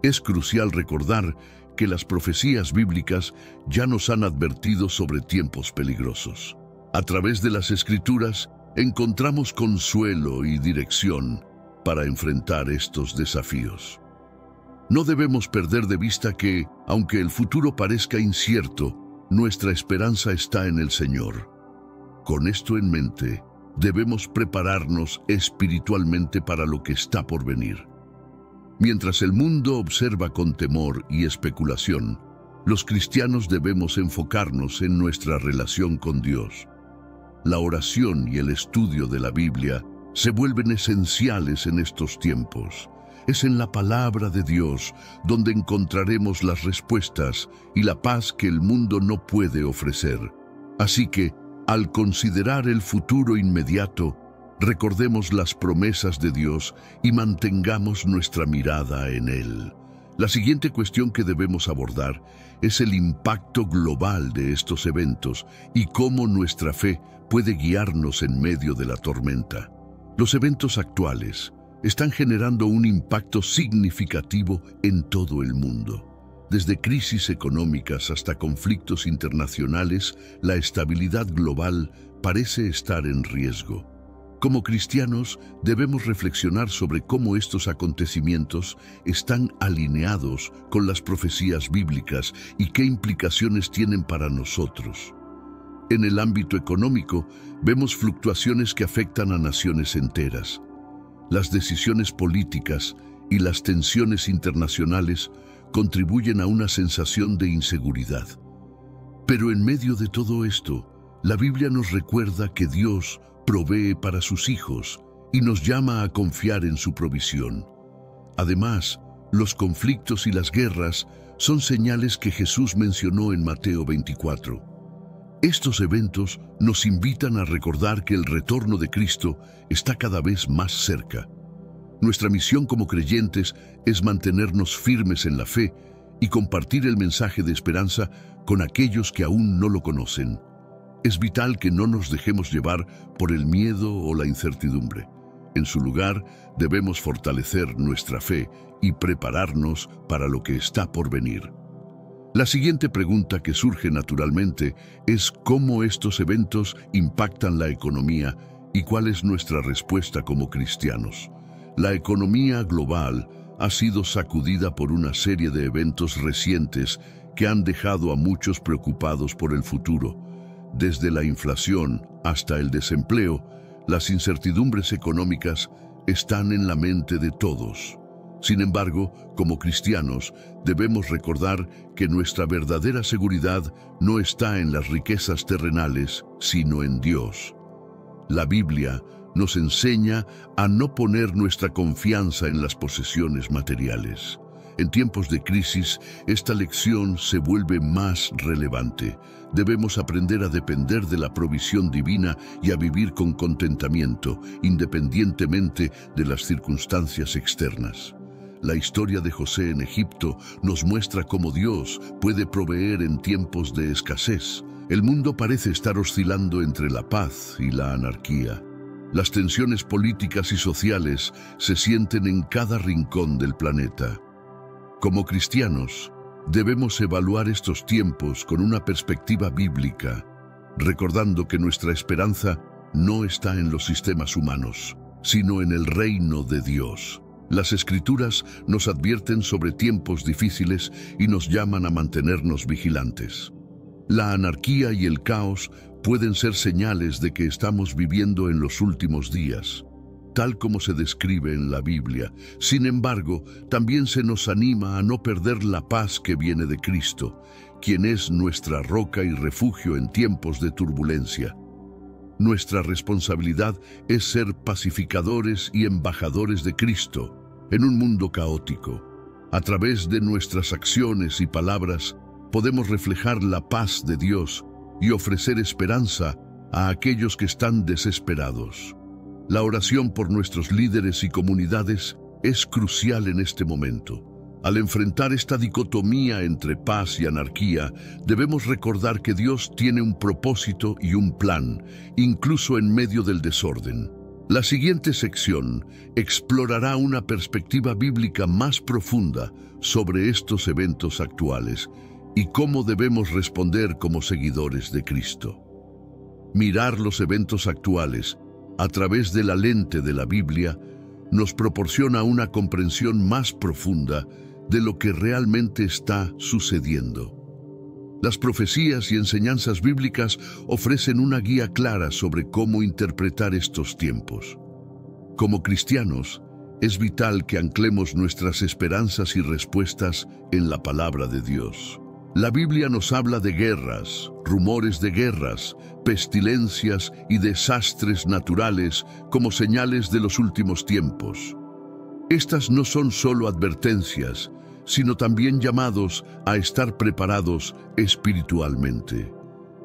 Es crucial recordar que las profecías bíblicas ya nos han advertido sobre tiempos peligrosos. A través de las Escrituras encontramos consuelo y dirección para enfrentar estos desafíos. No debemos perder de vista que, aunque el futuro parezca incierto, nuestra esperanza está en el Señor. Con esto en mente, debemos prepararnos espiritualmente para lo que está por venir. Mientras el mundo observa con temor y especulación, los cristianos debemos enfocarnos en nuestra relación con Dios. La oración y el estudio de la Biblia se vuelven esenciales en estos tiempos. Es en la palabra de Dios donde encontraremos las respuestas y la paz que el mundo no puede ofrecer. Así que, al considerar el futuro inmediato, recordemos las promesas de Dios y mantengamos nuestra mirada en Él. La siguiente cuestión que debemos abordar es el impacto global de estos eventos y cómo nuestra fe puede guiarnos en medio de la tormenta. Los eventos actuales están generando un impacto significativo en todo el mundo. Desde crisis económicas hasta conflictos internacionales, la estabilidad global parece estar en riesgo. Como cristianos, debemos reflexionar sobre cómo estos acontecimientos están alineados con las profecías bíblicas y qué implicaciones tienen para nosotros. En el ámbito económico, vemos fluctuaciones que afectan a naciones enteras. Las decisiones políticas y las tensiones internacionales contribuyen a una sensación de inseguridad. Pero en medio de todo esto, la Biblia nos recuerda que Dios provee para sus hijos y nos llama a confiar en su provisión. Además, los conflictos y las guerras son señales que Jesús mencionó en Mateo 24. Estos eventos nos invitan a recordar que el retorno de Cristo está cada vez más cerca. Nuestra misión como creyentes es mantenernos firmes en la fe y compartir el mensaje de esperanza con aquellos que aún no lo conocen. Es vital que no nos dejemos llevar por el miedo o la incertidumbre. En su lugar, debemos fortalecer nuestra fe y prepararnos para lo que está por venir. La siguiente pregunta que surge naturalmente es cómo estos eventos impactan la economía y cuál es nuestra respuesta como cristianos. La economía global ha sido sacudida por una serie de eventos recientes que han dejado a muchos preocupados por el futuro. Desde la inflación hasta el desempleo, las incertidumbres económicas están en la mente de todos. Sin embargo, como cristianos, debemos recordar que nuestra verdadera seguridad no está en las riquezas terrenales, sino en Dios. La Biblia nos enseña a no poner nuestra confianza en las posesiones materiales. En tiempos de crisis, esta lección se vuelve más relevante. Debemos aprender a depender de la provisión divina y a vivir con contentamiento, independientemente de las circunstancias externas. La historia de José en Egipto nos muestra cómo Dios puede proveer en tiempos de escasez. El mundo parece estar oscilando entre la paz y la anarquía. Las tensiones políticas y sociales se sienten en cada rincón del planeta. Como cristianos, debemos evaluar estos tiempos con una perspectiva bíblica, recordando que nuestra esperanza no está en los sistemas humanos, sino en el reino de Dios. Las Escrituras nos advierten sobre tiempos difíciles y nos llaman a mantenernos vigilantes. La anarquía y el caos pueden ser señales de que estamos viviendo en los últimos días, tal como se describe en la Biblia. Sin embargo, también se nos anima a no perder la paz que viene de Cristo, quien es nuestra roca y refugio en tiempos de turbulencia. Nuestra responsabilidad es ser pacificadores y embajadores de Cristo en un mundo caótico. A través de nuestras acciones y palabras, podemos reflejar la paz de Dios y ofrecer esperanza a aquellos que están desesperados. La oración por nuestros líderes y comunidades es crucial en este momento. Al enfrentar esta dicotomía entre paz y anarquía, debemos recordar que Dios tiene un propósito y un plan, incluso en medio del desorden. La siguiente sección explorará una perspectiva bíblica más profunda sobre estos eventos actuales y cómo debemos responder como seguidores de Cristo. Mirar los eventos actuales a través de la lente de la Biblia nos proporciona una comprensión más profunda de lo que realmente está sucediendo. Las profecías y enseñanzas bíblicas ofrecen una guía clara sobre cómo interpretar estos tiempos. Como cristianos, es vital que anclemos nuestras esperanzas y respuestas en la palabra de Dios. La Biblia nos habla de guerras, rumores de guerras, pestilencias y desastres naturales como señales de los últimos tiempos. Estas no son solo advertencias, sino también llamados a estar preparados espiritualmente.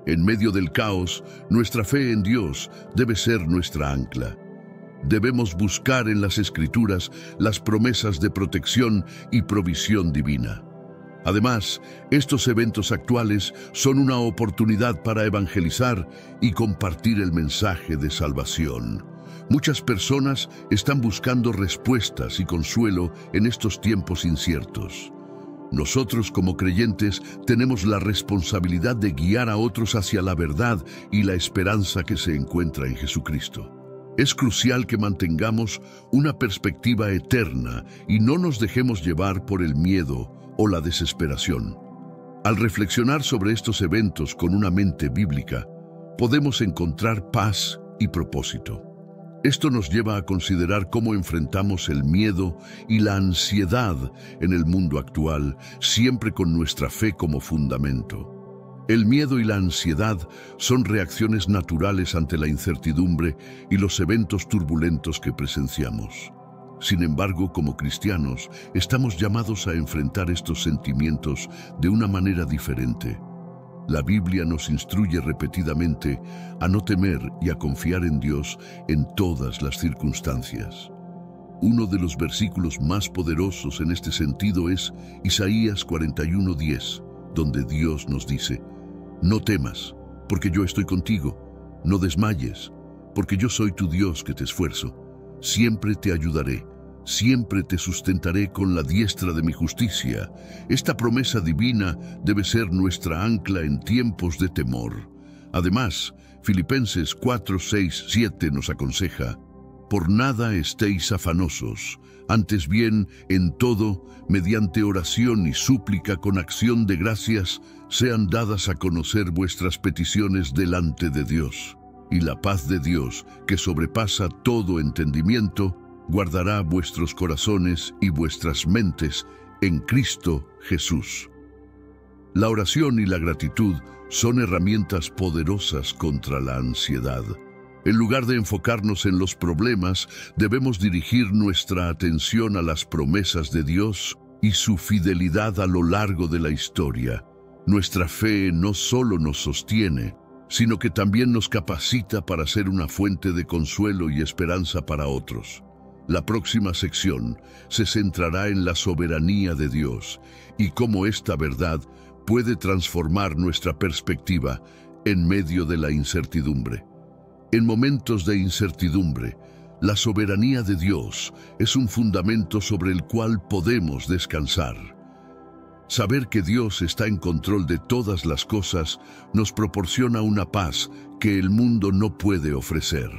En medio del caos, nuestra fe en Dios debe ser nuestra ancla. Debemos buscar en las Escrituras las promesas de protección y provisión divina. Además, estos eventos actuales son una oportunidad para evangelizar y compartir el mensaje de salvación. Muchas personas están buscando respuestas y consuelo en estos tiempos inciertos. Nosotros como creyentes tenemos la responsabilidad de guiar a otros hacia la verdad y la esperanza que se encuentra en Jesucristo. Es crucial que mantengamos una perspectiva eterna y no nos dejemos llevar por el miedo o la desesperación. Al reflexionar sobre estos eventos con una mente bíblica, podemos encontrar paz y propósito. Esto nos lleva a considerar cómo enfrentamos el miedo y la ansiedad en el mundo actual, siempre con nuestra fe como fundamento. El miedo y la ansiedad son reacciones naturales ante la incertidumbre y los eventos turbulentos que presenciamos. Sin embargo, como cristianos, estamos llamados a enfrentar estos sentimientos de una manera diferente. La Biblia nos instruye repetidamente a no temer y a confiar en Dios en todas las circunstancias. Uno de los versículos más poderosos en este sentido es Isaías 41:10, donde Dios nos dice: «No temas, porque yo estoy contigo. No desmayes, porque yo soy tu Dios que te esfuerzo. Siempre te ayudaré. Siempre te sustentaré con la diestra de mi justicia». Esta promesa divina debe ser nuestra ancla en tiempos de temor. Además, Filipenses 4:6-7 nos aconseja: «Por nada estéis afanosos, antes bien, en todo, mediante oración y súplica con acción de gracias, sean dadas a conocer vuestras peticiones delante de Dios. Y la paz de Dios, que sobrepasa todo entendimiento, guardará vuestros corazones y vuestras mentes en Cristo Jesús». La oración y la gratitud son herramientas poderosas contra la ansiedad. En lugar de enfocarnos en los problemas, debemos dirigir nuestra atención a las promesas de Dios y su fidelidad a lo largo de la historia. Nuestra fe no solo nos sostiene, sino que también nos capacita para ser una fuente de consuelo y esperanza para otros. La próxima sección se centrará en la soberanía de Dios y cómo esta verdad puede transformar nuestra perspectiva en medio de la incertidumbre. En momentos de incertidumbre, la soberanía de Dios es un fundamento sobre el cual podemos descansar. Saber que Dios está en control de todas las cosas nos proporciona una paz que el mundo no puede ofrecer.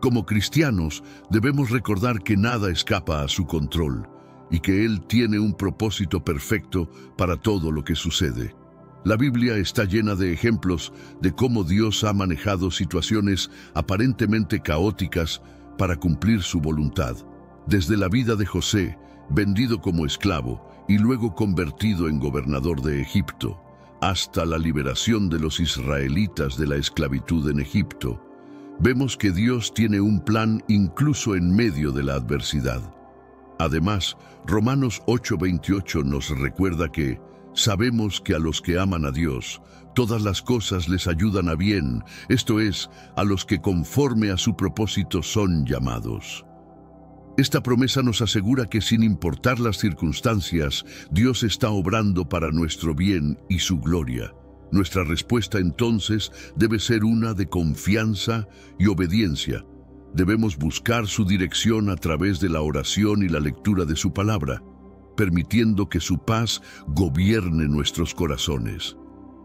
Como cristianos, debemos recordar que nada escapa a su control y que Él tiene un propósito perfecto para todo lo que sucede. La Biblia está llena de ejemplos de cómo Dios ha manejado situaciones aparentemente caóticas para cumplir su voluntad. Desde la vida de José, vendido como esclavo y luego convertido en gobernador de Egipto, hasta la liberación de los israelitas de la esclavitud en Egipto, vemos que Dios tiene un plan incluso en medio de la adversidad. Además, Romanos 8:28 nos recuerda que sabemos que a los que aman a Dios, todas las cosas les ayudan a bien, esto es, a los que conforme a su propósito son llamados. Esta promesa nos asegura que sin importar las circunstancias, Dios está obrando para nuestro bien y su gloria. Nuestra respuesta entonces debe ser una de confianza y obediencia. Debemos buscar su dirección a través de la oración y la lectura de su palabra, permitiendo que su paz gobierne nuestros corazones.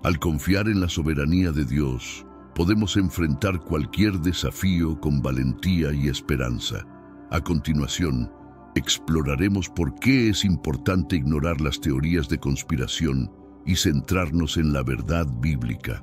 Al confiar en la soberanía de Dios, podemos enfrentar cualquier desafío con valentía y esperanza. A continuación, exploraremos por qué es importante ignorar las teorías de conspiración y centrarnos en la verdad bíblica.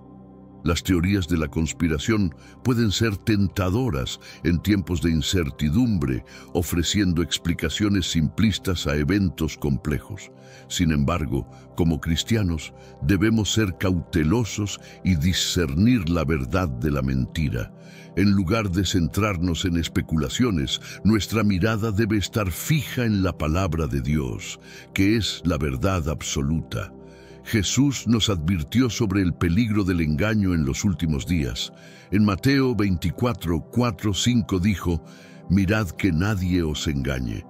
Las teorías de la conspiración pueden ser tentadoras en tiempos de incertidumbre, ofreciendo explicaciones simplistas a eventos complejos. Sin embargo, como cristianos, debemos ser cautelosos y discernir la verdad de la mentira. En lugar de centrarnos en especulaciones, nuestra mirada debe estar fija en la palabra de Dios, que es la verdad absoluta. Jesús nos advirtió sobre el peligro del engaño en los últimos días. En Mateo 24, 4, 5 dijo: «Mirad que nadie os engañe,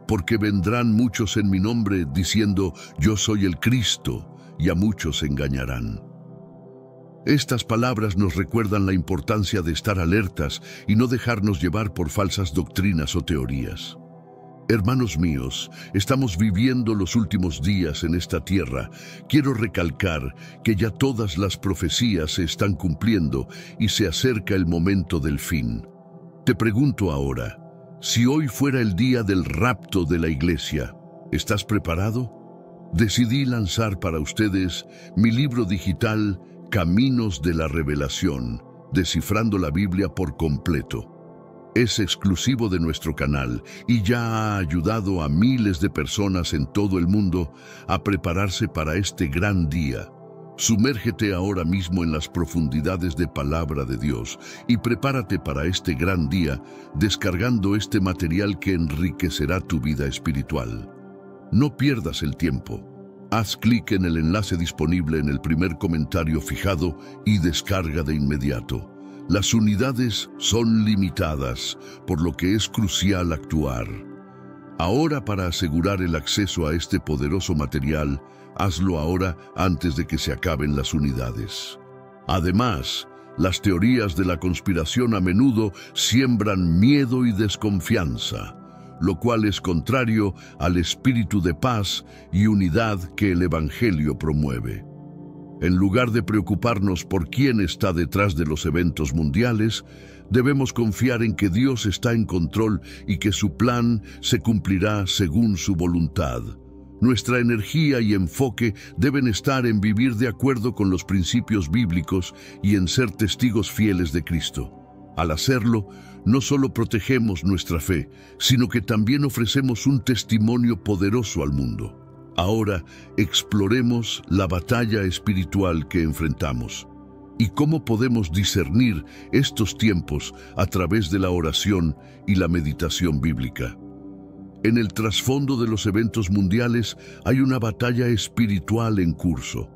porque vendrán muchos en mi nombre diciendo, yo soy el Cristo, y a muchos engañarán». Estas palabras nos recuerdan la importancia de estar alertas y no dejarnos llevar por falsas doctrinas o teorías. Hermanos míos, estamos viviendo los últimos días en esta tierra. Quiero recalcar que ya todas las profecías se están cumpliendo y se acerca el momento del fin. Te pregunto ahora, si hoy fuera el día del rapto de la iglesia, ¿estás preparado? Decidí lanzar para ustedes mi libro digital Caminos de la Revelación, descifrando la Biblia por completo. Es exclusivo de nuestro canal y ya ha ayudado a miles de personas en todo el mundo a prepararse para este gran día. Sumérgete ahora mismo en las profundidades de Palabra de Dios y prepárate para este gran día descargando este material que enriquecerá tu vida espiritual. No pierdas el tiempo. Haz clic en el enlace disponible en el primer comentario fijado y descarga de inmediato. Las unidades son limitadas, por lo que es crucial actuar. Ahora, para asegurar el acceso a este poderoso material, hazlo ahora antes de que se acaben las unidades. Además, las teorías de la conspiración a menudo siembran miedo y desconfianza, lo cual es contrario al espíritu de paz y unidad que el Evangelio promueve. En lugar de preocuparnos por quién está detrás de los eventos mundiales, debemos confiar en que Dios está en control y que su plan se cumplirá según su voluntad. Nuestra energía y enfoque deben estar en vivir de acuerdo con los principios bíblicos y en ser testigos fieles de Cristo. Al hacerlo, no solo protegemos nuestra fe, sino que también ofrecemos un testimonio poderoso al mundo. Ahora exploremos la batalla espiritual que enfrentamos y cómo podemos discernir estos tiempos a través de la oración y la meditación bíblica. En el trasfondo de los eventos mundiales hay una batalla espiritual en curso.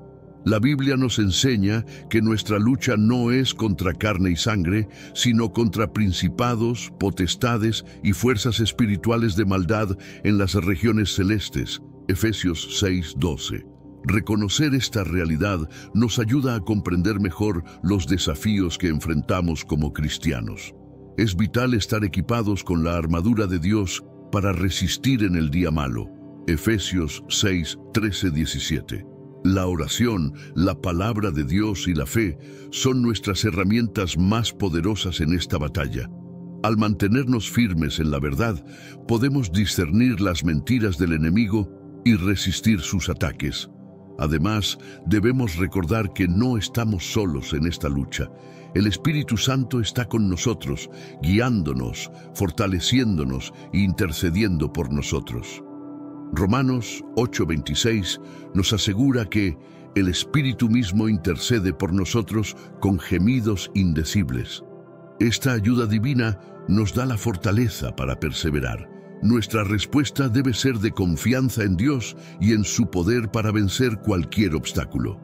La Biblia nos enseña que nuestra lucha no es contra carne y sangre, sino contra principados, potestades y fuerzas espirituales de maldad en las regiones celestes. Efesios 6:12. Reconocer esta realidad nos ayuda a comprender mejor los desafíos que enfrentamos como cristianos. Es vital estar equipados con la armadura de Dios para resistir en el día malo. Efesios 6:13-17. La oración, la palabra de Dios y la fe son nuestras herramientas más poderosas en esta batalla. Al mantenernos firmes en la verdad, podemos discernir las mentiras del enemigo y resistir sus ataques. Además, debemos recordar que no estamos solos en esta lucha. El Espíritu Santo está con nosotros, guiándonos, fortaleciéndonos e intercediendo por nosotros. Romanos 8:26 nos asegura que el Espíritu mismo intercede por nosotros con gemidos indecibles. Esta ayuda divina nos da la fortaleza para perseverar. Nuestra respuesta debe ser de confianza en Dios y en su poder para vencer cualquier obstáculo.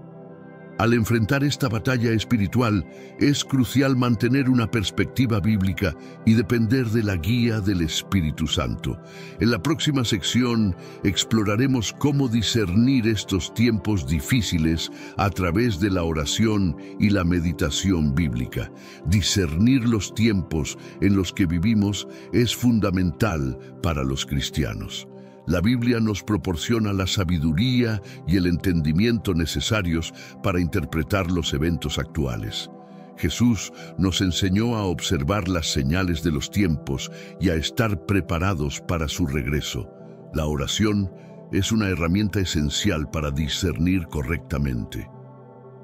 Al enfrentar esta batalla espiritual, es crucial mantener una perspectiva bíblica y depender de la guía del Espíritu Santo. En la próxima sección exploraremos cómo discernir estos tiempos difíciles a través de la oración y la meditación bíblica. Discernir los tiempos en los que vivimos es fundamental para los cristianos. La Biblia nos proporciona la sabiduría y el entendimiento necesarios para interpretar los eventos actuales. Jesús nos enseñó a observar las señales de los tiempos y a estar preparados para su regreso. La oración es una herramienta esencial para discernir correctamente.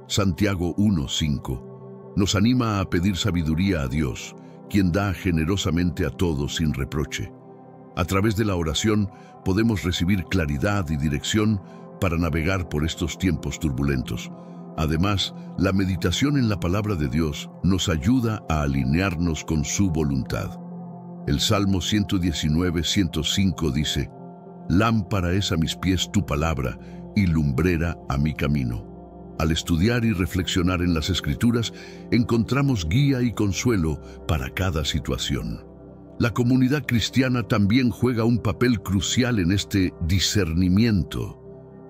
Santiago 1:5 nos anima a pedir sabiduría a Dios, quien da generosamente a todos sin reproche. A través de la oración podemos recibir claridad y dirección para navegar por estos tiempos turbulentos. Además, la meditación en la palabra de Dios nos ayuda a alinearnos con su voluntad. El Salmo 119:105 dice: «Lámpara es a mis pies tu palabra y lumbrera a mi camino». Al estudiar y reflexionar en las Escrituras, encontramos guía y consuelo para cada situación. La comunidad cristiana también juega un papel crucial en este discernimiento.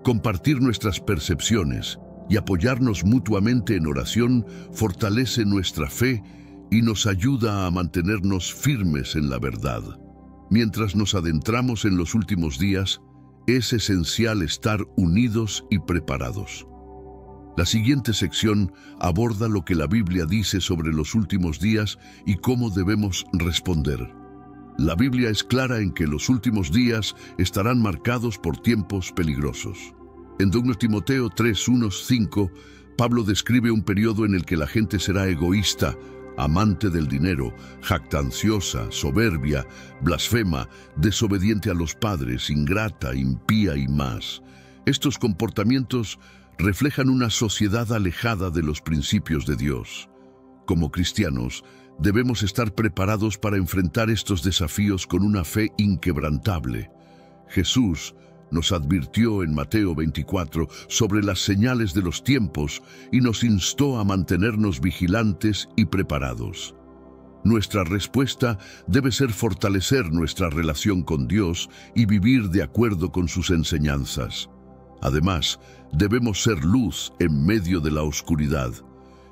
Compartir nuestras percepciones y apoyarnos mutuamente en oración fortalece nuestra fe y nos ayuda a mantenernos firmes en la verdad. Mientras nos adentramos en los últimos días, es esencial estar unidos y preparados. La siguiente sección aborda lo que la Biblia dice sobre los últimos días y cómo debemos responder. La Biblia es clara en que los últimos días estarán marcados por tiempos peligrosos. En 2 Timoteo 3:1-5, Pablo describe un periodo en el que la gente será egoísta, amante del dinero, jactanciosa, soberbia, blasfema, desobediente a los padres, ingrata, impía y más. Estos comportamientos reflejan una sociedad alejada de los principios de Dios. Como cristianos, debemos estar preparados para enfrentar estos desafíos con una fe inquebrantable. Jesús nos advirtió en Mateo 24 sobre las señales de los tiempos y nos instó a mantenernos vigilantes y preparados. Nuestra respuesta debe ser fortalecer nuestra relación con Dios y vivir de acuerdo con sus enseñanzas. Además, debemos ser luz en medio de la oscuridad.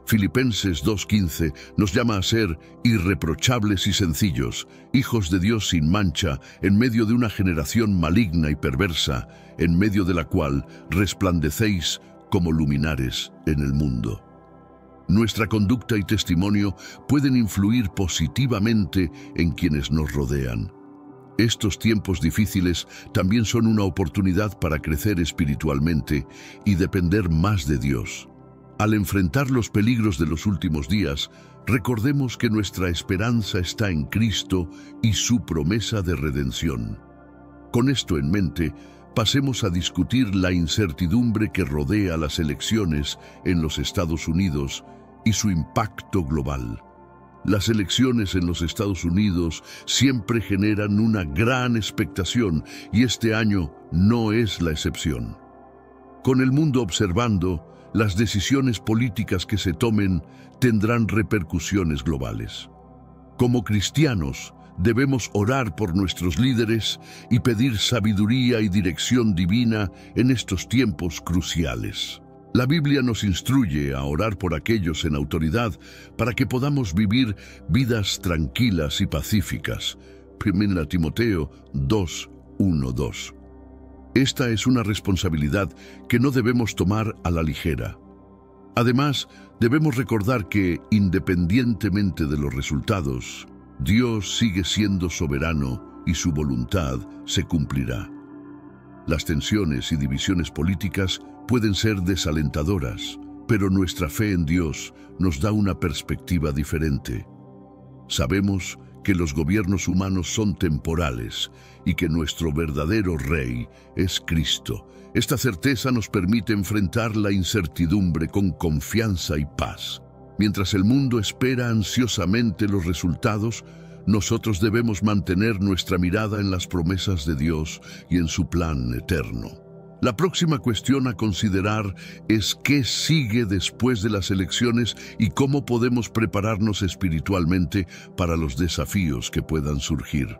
Filipenses 2:15 nos llama a ser irreprochables y sencillos, hijos de Dios sin mancha, en medio de una generación maligna y perversa, en medio de la cual resplandecéis como luminares en el mundo. Nuestra conducta y testimonio pueden influir positivamente en quienes nos rodean. Estos tiempos difíciles también son una oportunidad para crecer espiritualmente y depender más de Dios. Al enfrentar los peligros de los últimos días, recordemos que nuestra esperanza está en Cristo y su promesa de redención. Con esto en mente, pasemos a discutir la incertidumbre que rodea las elecciones en los Estados Unidos y su impacto global. Las elecciones en los Estados Unidos siempre generan una gran expectación y este año no es la excepción. Con el mundo observando, las decisiones políticas que se tomen tendrán repercusiones globales. Como cristianos, debemos orar por nuestros líderes y pedir sabiduría y dirección divina en estos tiempos cruciales. La Biblia nos instruye a orar por aquellos en autoridad para que podamos vivir vidas tranquilas y pacíficas. 1 Timoteo 2:1-2. Esta es una responsabilidad que no debemos tomar a la ligera. Además, debemos recordar que, independientemente de los resultados, Dios sigue siendo soberano y su voluntad se cumplirá. Las tensiones y divisiones políticas pueden ser desalentadoras, pero nuestra fe en Dios nos da una perspectiva diferente. Sabemos que los gobiernos humanos son temporales y que nuestro verdadero Rey es Cristo. Esta certeza nos permite enfrentar la incertidumbre con confianza y paz. Mientras el mundo espera ansiosamente los resultados, nosotros debemos mantener nuestra mirada en las promesas de Dios y en su plan eterno. La próxima cuestión a considerar es qué sigue después de las elecciones y cómo podemos prepararnos espiritualmente para los desafíos que puedan surgir.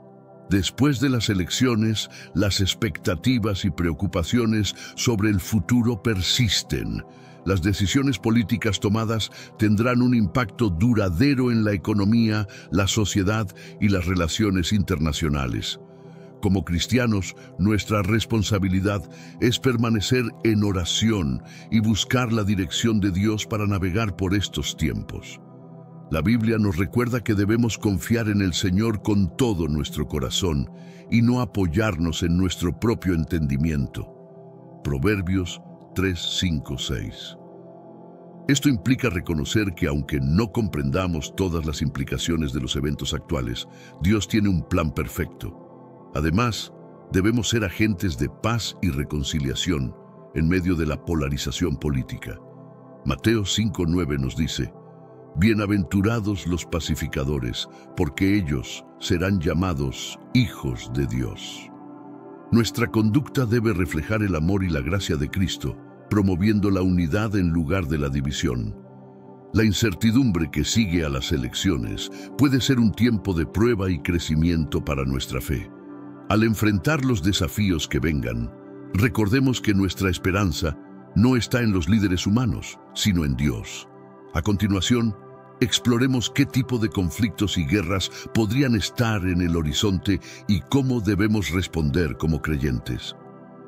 Después de las elecciones, las expectativas y preocupaciones sobre el futuro persisten. Las decisiones políticas tomadas tendrán un impacto duradero en la economía, la sociedad y las relaciones internacionales. Como cristianos, nuestra responsabilidad es permanecer en oración y buscar la dirección de Dios para navegar por estos tiempos. La Biblia nos recuerda que debemos confiar en el Señor con todo nuestro corazón y no apoyarnos en nuestro propio entendimiento. Proverbios 3, 5, 6. Esto implica reconocer que aunque no comprendamos todas las implicaciones de los eventos actuales, Dios tiene un plan perfecto. Además, debemos ser agentes de paz y reconciliación en medio de la polarización política. Mateo 5:9 nos dice: Bienaventurados los pacificadores, porque ellos serán llamados hijos de Dios. Nuestra conducta debe reflejar el amor y la gracia de Cristo, promoviendo la unidad en lugar de la división. La incertidumbre que sigue a las elecciones puede ser un tiempo de prueba y crecimiento para nuestra fe. Al enfrentar los desafíos que vengan, recordemos que nuestra esperanza no está en los líderes humanos, sino en Dios. A continuación, exploremos qué tipo de conflictos y guerras podrían estar en el horizonte y cómo debemos responder como creyentes.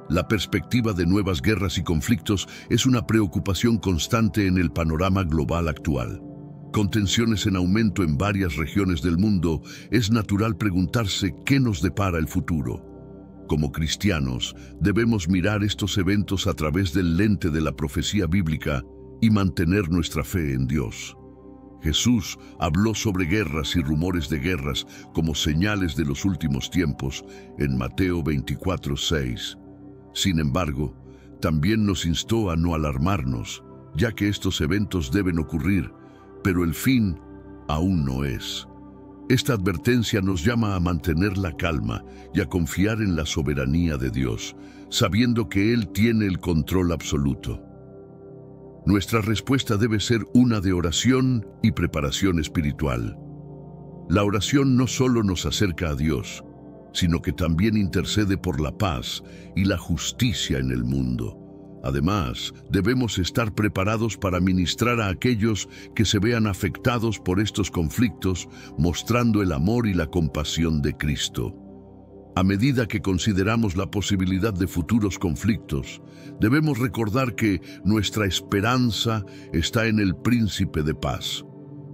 La perspectiva de nuevas guerras y conflictos es una preocupación constante en el panorama global actual. Con tensiones en aumento en varias regiones del mundo, es natural preguntarse qué nos depara el futuro. Como cristianos, debemos mirar estos eventos a través del lente de la profecía bíblica y mantener nuestra fe en Dios. Jesús habló sobre guerras y rumores de guerras como señales de los últimos tiempos en Mateo 24:6. Sin embargo, también nos instó a no alarmarnos, ya que estos eventos deben ocurrir, pero el fin aún no es. Esta advertencia nos llama a mantener la calma y a confiar en la soberanía de Dios, sabiendo que Él tiene el control absoluto. Nuestra respuesta debe ser una de oración y preparación espiritual. La oración no solo nos acerca a Dios, sino que también intercede por la paz y la justicia en el mundo. Además, debemos estar preparados para ministrar a aquellos que se vean afectados por estos conflictos, mostrando el amor y la compasión de Cristo. A medida que consideramos la posibilidad de futuros conflictos, debemos recordar que nuestra esperanza está en el Príncipe de Paz.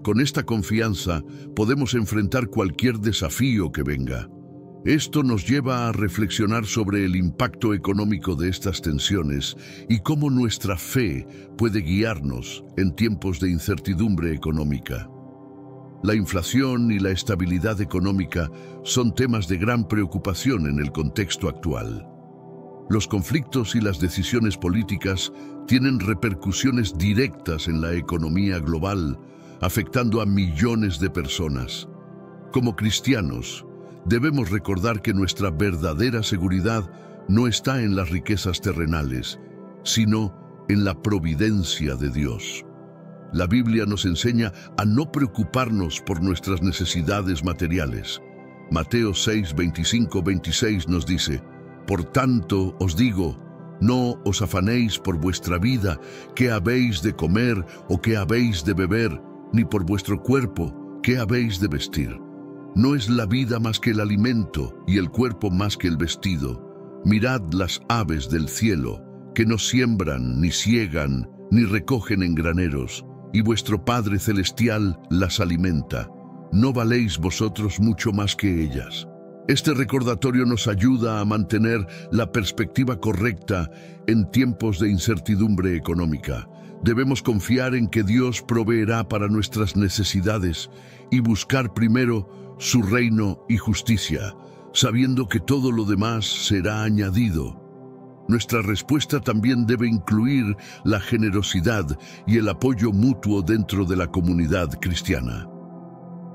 Con esta confianza podemos enfrentar cualquier desafío que venga. Esto nos lleva a reflexionar sobre el impacto económico de estas tensiones y cómo nuestra fe puede guiarnos en tiempos de incertidumbre económica. La inflación y la estabilidad económica son temas de gran preocupación en el contexto actual. Los conflictos y las decisiones políticas tienen repercusiones directas en la economía global, afectando a millones de personas. Como cristianos, debemos recordar que nuestra verdadera seguridad no está en las riquezas terrenales, sino en la providencia de Dios. La Biblia nos enseña a no preocuparnos por nuestras necesidades materiales. Mateo 6, 25, 26 nos dice: Por tanto os digo, no os afanéis por vuestra vida, qué habéis de comer o qué habéis de beber, ni por vuestro cuerpo, qué habéis de vestir. ¿No es la vida más que el alimento y el cuerpo más que el vestido? Mirad las aves del cielo, que no siembran, ni siegan, ni recogen en graneros, y vuestro Padre Celestial las alimenta. ¿No valéis vosotros mucho más que ellas? Este recordatorio nos ayuda a mantener la perspectiva correcta en tiempos de incertidumbre económica. Debemos confiar en que Dios proveerá para nuestras necesidades y buscar primero su reino y justicia, sabiendo que todo lo demás será añadido. Nuestra respuesta también debe incluir la generosidad y el apoyo mutuo dentro de la comunidad cristiana.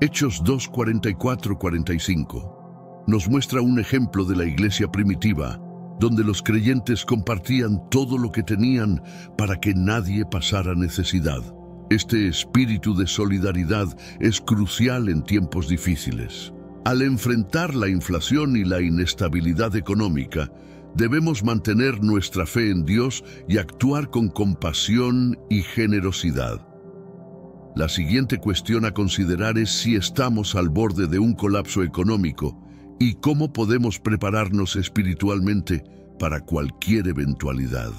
Hechos 2:44-45 nos muestra un ejemplo de la iglesia primitiva, donde los creyentes compartían todo lo que tenían para que nadie pasara necesidad. Este espíritu de solidaridad es crucial en tiempos difíciles. Al enfrentar la inflación y la inestabilidad económica, debemos mantener nuestra fe en Dios y actuar con compasión y generosidad. La siguiente cuestión a considerar es si estamos al borde de un colapso económico y cómo podemos prepararnos espiritualmente para cualquier eventualidad.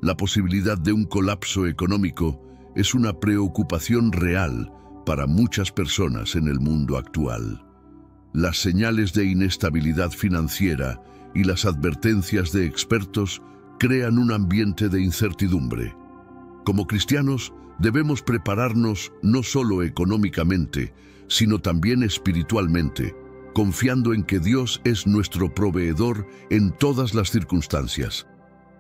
La posibilidad de un colapso económico es una preocupación real para muchas personas en el mundo actual. Las señales de inestabilidad financiera y las advertencias de expertos crean un ambiente de incertidumbre. Como cristianos, debemos prepararnos no solo económicamente, sino también espiritualmente, confiando en que Dios es nuestro proveedor en todas las circunstancias.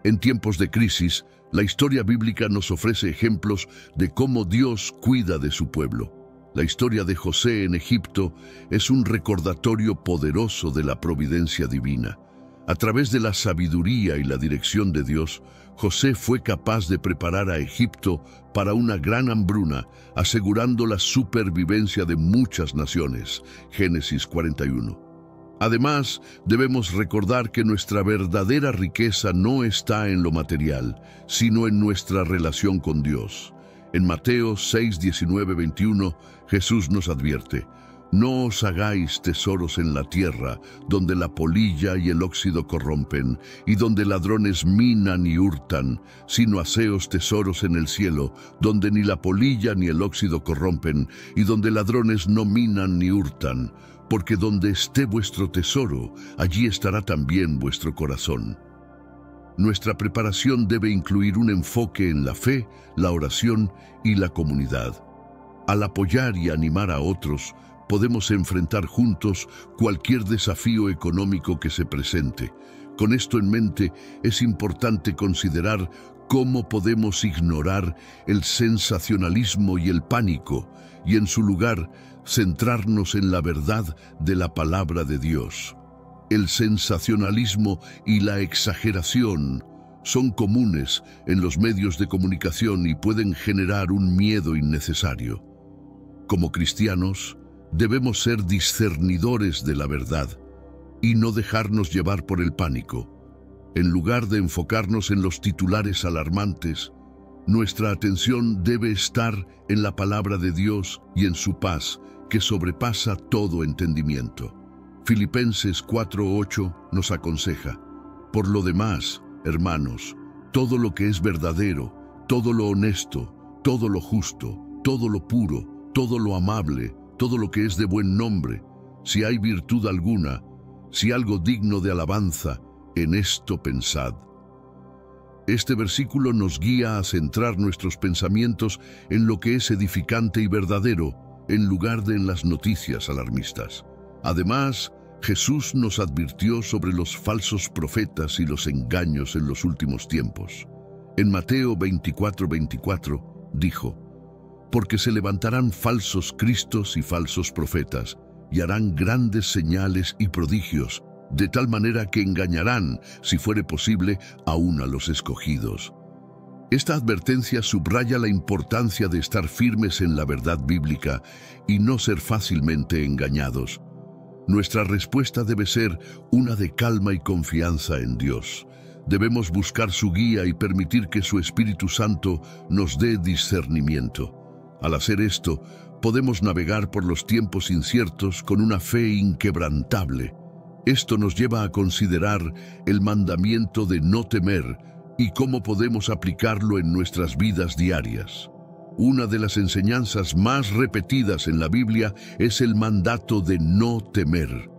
En tiempos de crisis, la historia bíblica nos ofrece ejemplos de cómo Dios cuida de su pueblo. La historia de José en Egipto es un recordatorio poderoso de la providencia divina. A través de la sabiduría y la dirección de Dios, José fue capaz de preparar a Egipto para una gran hambruna, asegurando la supervivencia de muchas naciones. Génesis 41. Además, debemos recordar que nuestra verdadera riqueza no está en lo material, sino en nuestra relación con Dios. En Mateo 6, 19, 21, Jesús nos advierte: no os hagáis tesoros en la tierra, donde la polilla y el óxido corrompen, y donde ladrones minan y hurtan, sino haceos tesoros en el cielo, donde ni la polilla ni el óxido corrompen, y donde ladrones no minan ni hurtan, porque donde esté vuestro tesoro, allí estará también vuestro corazón. Nuestra preparación debe incluir un enfoque en la fe, la oración y la comunidad. Al apoyar y animar a otros, podemos enfrentar juntos cualquier desafío económico que se presente. Con esto en mente, es importante considerar cómo podemos ignorar el sensacionalismo y el pánico, y en su lugar, centrarnos en la verdad de la palabra de Dios. El sensacionalismo y la exageración son comunes en los medios de comunicación y pueden generar un miedo innecesario. Como cristianos, debemos ser discernidores de la verdad y no dejarnos llevar por el pánico. En lugar de enfocarnos en los titulares alarmantes, nuestra atención debe estar en la palabra de Dios y en su paz, que sobrepasa todo entendimiento. Filipenses 4:8 nos aconseja: por lo demás, hermanos, todo lo que es verdadero, todo lo honesto, todo lo justo, todo lo puro, todo lo amable, todo lo que es de buen nombre, si hay virtud alguna, si algo digno de alabanza, en esto pensad. Este versículo nos guía a centrar nuestros pensamientos en lo que es edificante y verdadero, en lugar de en las noticias alarmistas. Además, Jesús nos advirtió sobre los falsos profetas y los engaños en los últimos tiempos. En Mateo 24:24 dijo: porque se levantarán falsos cristos y falsos profetas, y harán grandes señales y prodigios, de tal manera que engañarán, si fuere posible, aún a los escogidos. Esta advertencia subraya la importancia de estar firmes en la verdad bíblica y no ser fácilmente engañados. Nuestra respuesta debe ser una de calma y confianza en Dios. Debemos buscar su guía y permitir que su Espíritu Santo nos dé discernimiento. Al hacer esto, podemos navegar por los tiempos inciertos con una fe inquebrantable. Esto nos lleva a considerar el mandamiento de no temer y cómo podemos aplicarlo en nuestras vidas diarias. Una de las enseñanzas más repetidas en la Biblia es el mandato de no temer.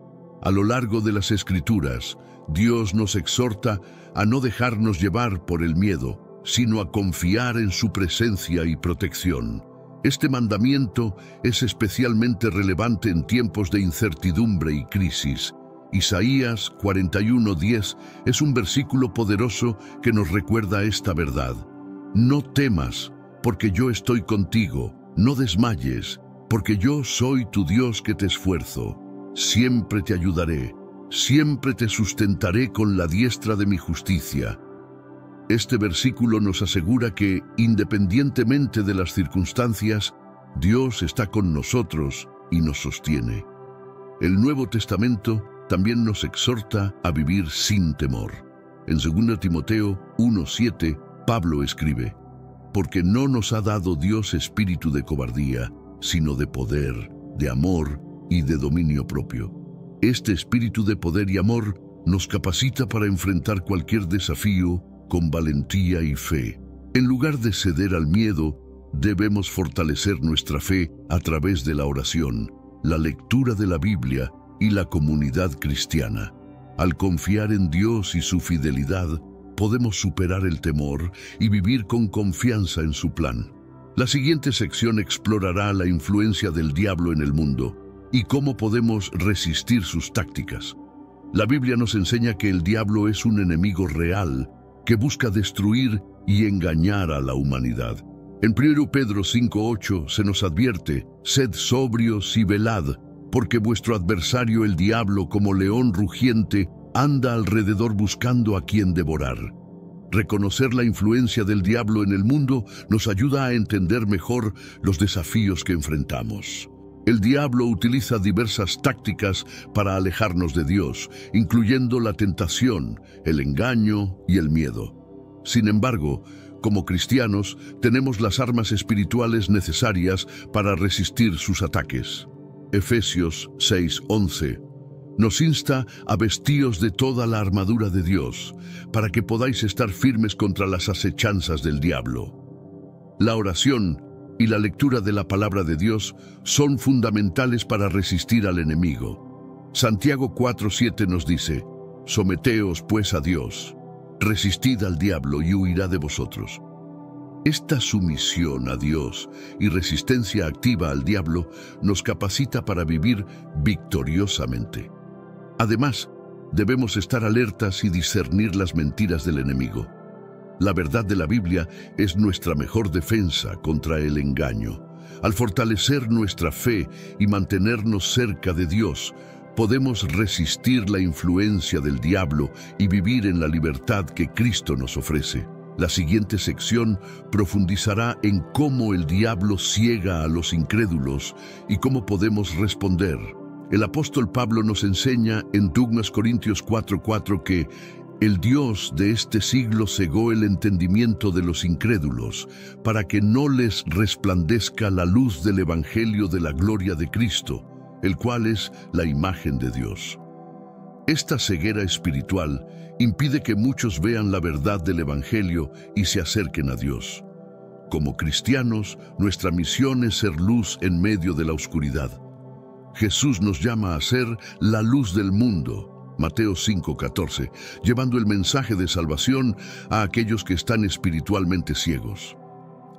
A lo largo de las Escrituras, Dios nos exhorta a no dejarnos llevar por el miedo, sino a confiar en su presencia y protección. Este mandamiento es especialmente relevante en tiempos de incertidumbre y crisis. Isaías 41:10 es un versículo poderoso que nos recuerda esta verdad. No temas, porque yo estoy contigo. No desmayes, porque yo soy tu Dios que te esfuerzo. Siempre te ayudaré. siempre te sustentaré con la diestra de mi justicia. Este versículo nos asegura que, independientemente de las circunstancias, Dios está con nosotros y nos sostiene. El Nuevo Testamento también nos exhorta a vivir sin temor. En 2 Timoteo 1:7, Pablo escribe: porque no nos ha dado Dios espíritu de cobardía, sino de poder, de amor y de dominio propio. Este espíritu de poder y amor nos capacita para enfrentar cualquier desafío con valentía y fe. En lugar de ceder al miedo, debemos fortalecer nuestra fe a través de la oración, la lectura de la Biblia y la comunidad cristiana. Al confiar en Dios y su fidelidad, podemos superar el temor y vivir con confianza en su plan. La siguiente sección explorará la influencia del diablo en el mundo y cómo podemos resistir sus tácticas. La Biblia nos enseña que el diablo es un enemigo real que busca destruir y engañar a la humanidad. En 1 Pedro 5:8 se nos advierte: sed sobrios y velad, porque vuestro adversario el diablo, como león rugiente, anda alrededor buscando a quien devorar. Reconocer la influencia del diablo en el mundo nos ayuda a entender mejor los desafíos que enfrentamos. El diablo utiliza diversas tácticas para alejarnos de Dios, incluyendo la tentación, el engaño y el miedo. Sin embargo, como cristianos, tenemos las armas espirituales necesarias para resistir sus ataques. Efesios 6:11 nos insta a vestíos de toda la armadura de Dios, para que podáis estar firmes contra las acechanzas del diablo. La oración y la lectura de la palabra de Dios son fundamentales para resistir al enemigo. Santiago 4:7 nos dice: someteos pues a Dios, resistid al diablo y huirá de vosotros. Esta sumisión a Dios y resistencia activa al diablo nos capacita para vivir victoriosamente. Además, debemos estar alertas y discernir las mentiras del enemigo. La verdad de la Biblia es nuestra mejor defensa contra el engaño. Al fortalecer nuestra fe y mantenernos cerca de Dios, podemos resistir la influencia del diablo y vivir en la libertad que Cristo nos ofrece. La siguiente sección profundizará en cómo el diablo ciega a los incrédulos y cómo podemos responder. El apóstol Pablo nos enseña en 2 Corintios 4:4 que el Dios de este siglo cegó el entendimiento de los incrédulos para que no les resplandezca la luz del Evangelio de la gloria de Cristo, el cual es la imagen de Dios. Esta ceguera espiritual impide que muchos vean la verdad del Evangelio y se acerquen a Dios. Como cristianos, nuestra misión es ser luz en medio de la oscuridad. Jesús nos llama a ser la luz del mundo, Mateo 5:14, llevando el mensaje de salvación a aquellos que están espiritualmente ciegos.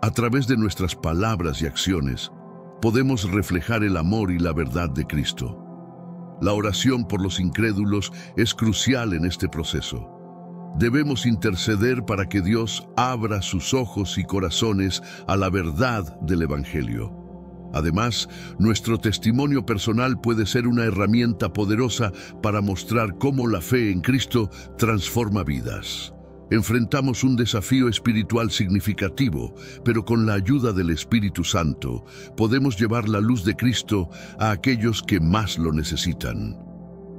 A través de nuestras palabras y acciones, podemos reflejar el amor y la verdad de Cristo. La oración por los incrédulos es crucial en este proceso. Debemos interceder para que Dios abra sus ojos y corazones a la verdad del Evangelio. Además, nuestro testimonio personal puede ser una herramienta poderosa para mostrar cómo la fe en Cristo transforma vidas. Enfrentamos un desafío espiritual significativo, pero con la ayuda del Espíritu Santo podemos llevar la luz de Cristo a aquellos que más lo necesitan.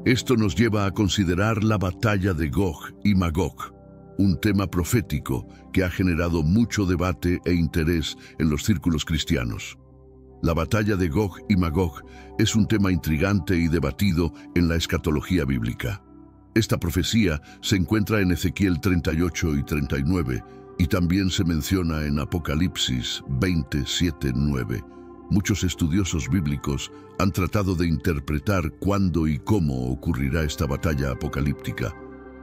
Esto nos lleva a considerar la batalla de Gog y Magog, un tema profético que ha generado mucho debate e interés en los círculos cristianos. La batalla de Gog y Magog es un tema intrigante y debatido en la escatología bíblica. Esta profecía se encuentra en Ezequiel 38 y 39 y también se menciona en Apocalipsis 27:9. Muchos estudiosos bíblicos han tratado de interpretar cuándo y cómo ocurrirá esta batalla apocalíptica.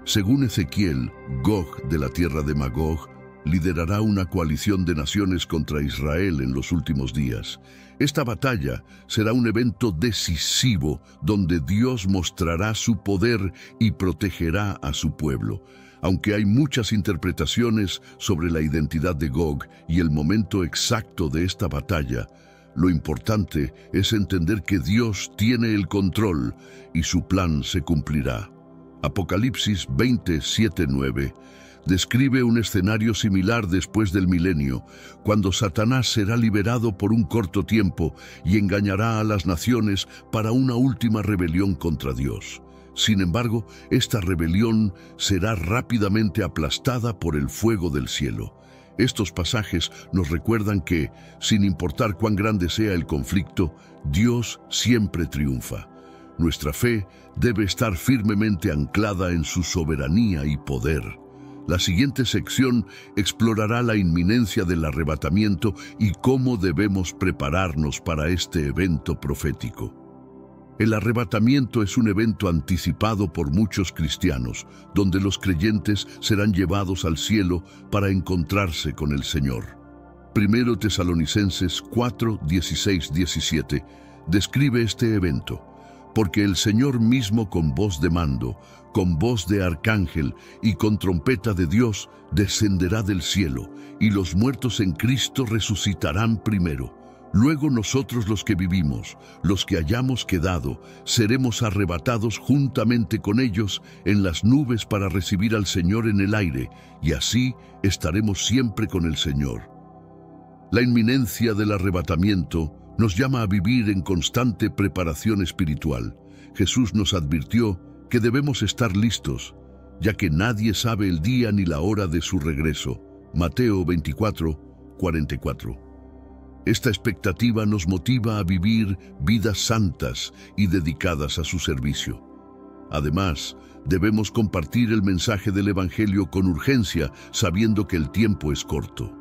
Según Ezequiel, Gog de la tierra de Magog liderará una coalición de naciones contra Israel en los últimos días. Esta batalla será un evento decisivo donde Dios mostrará su poder y protegerá a su pueblo. Aunque hay muchas interpretaciones sobre la identidad de Gog y el momento exacto de esta batalla, Lo importante es entender que Dios tiene el control y su plan se cumplirá. Apocalipsis 27:9 describe un escenario similar después del milenio, cuando Satanás será liberado por un corto tiempo y engañará a las naciones para una última rebelión contra Dios. Sin embargo, esta rebelión será rápidamente aplastada por el fuego del cielo. Estos pasajes nos recuerdan que, sin importar cuán grande sea el conflicto, Dios siempre triunfa. Nuestra fe debe estar firmemente anclada en su soberanía y poder. La siguiente sección explorará la inminencia del arrebatamiento y cómo debemos prepararnos para este evento profético. El arrebatamiento es un evento anticipado por muchos cristianos, donde los creyentes serán llevados al cielo para encontrarse con el Señor. 1 Tesalonicenses 4, 16, 17 describe este evento. Porque el Señor mismo con voz de mando, con voz de arcángel y con trompeta de Dios descenderá del cielo, y los muertos en Cristo resucitarán primero. Luego nosotros los que vivimos, los que hayamos quedado, seremos arrebatados juntamente con ellos en las nubes para recibir al Señor en el aire, y así estaremos siempre con el Señor. La inminencia del arrebatamiento nos llama a vivir en constante preparación espiritual. Jesús nos advirtió que debemos estar listos, ya que nadie sabe el día ni la hora de su regreso. Mateo 24, 44. Esta expectativa nos motiva a vivir vidas santas y dedicadas a su servicio. Además, debemos compartir el mensaje del Evangelio con urgencia, sabiendo que el tiempo es corto.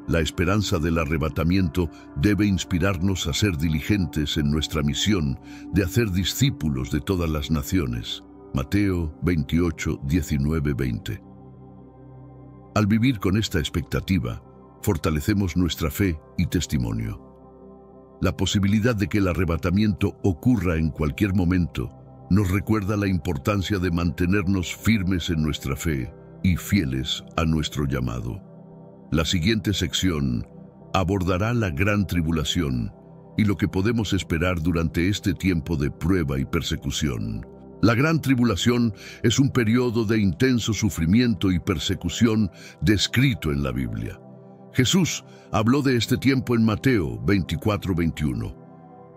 La esperanza del arrebatamiento debe inspirarnos a ser diligentes en nuestra misión de hacer discípulos de todas las naciones. Mateo 28, 19, 20. Al vivir con esta expectativa, fortalecemos nuestra fe y testimonio. La posibilidad de que el arrebatamiento ocurra en cualquier momento nos recuerda la importancia de mantenernos firmes en nuestra fe y fieles a nuestro llamado. La siguiente sección abordará la gran tribulación y lo que podemos esperar durante este tiempo de prueba y persecución. La gran tribulación es un periodo de intenso sufrimiento y persecución descrito en la Biblia. Jesús habló de este tiempo en Mateo 24, 21.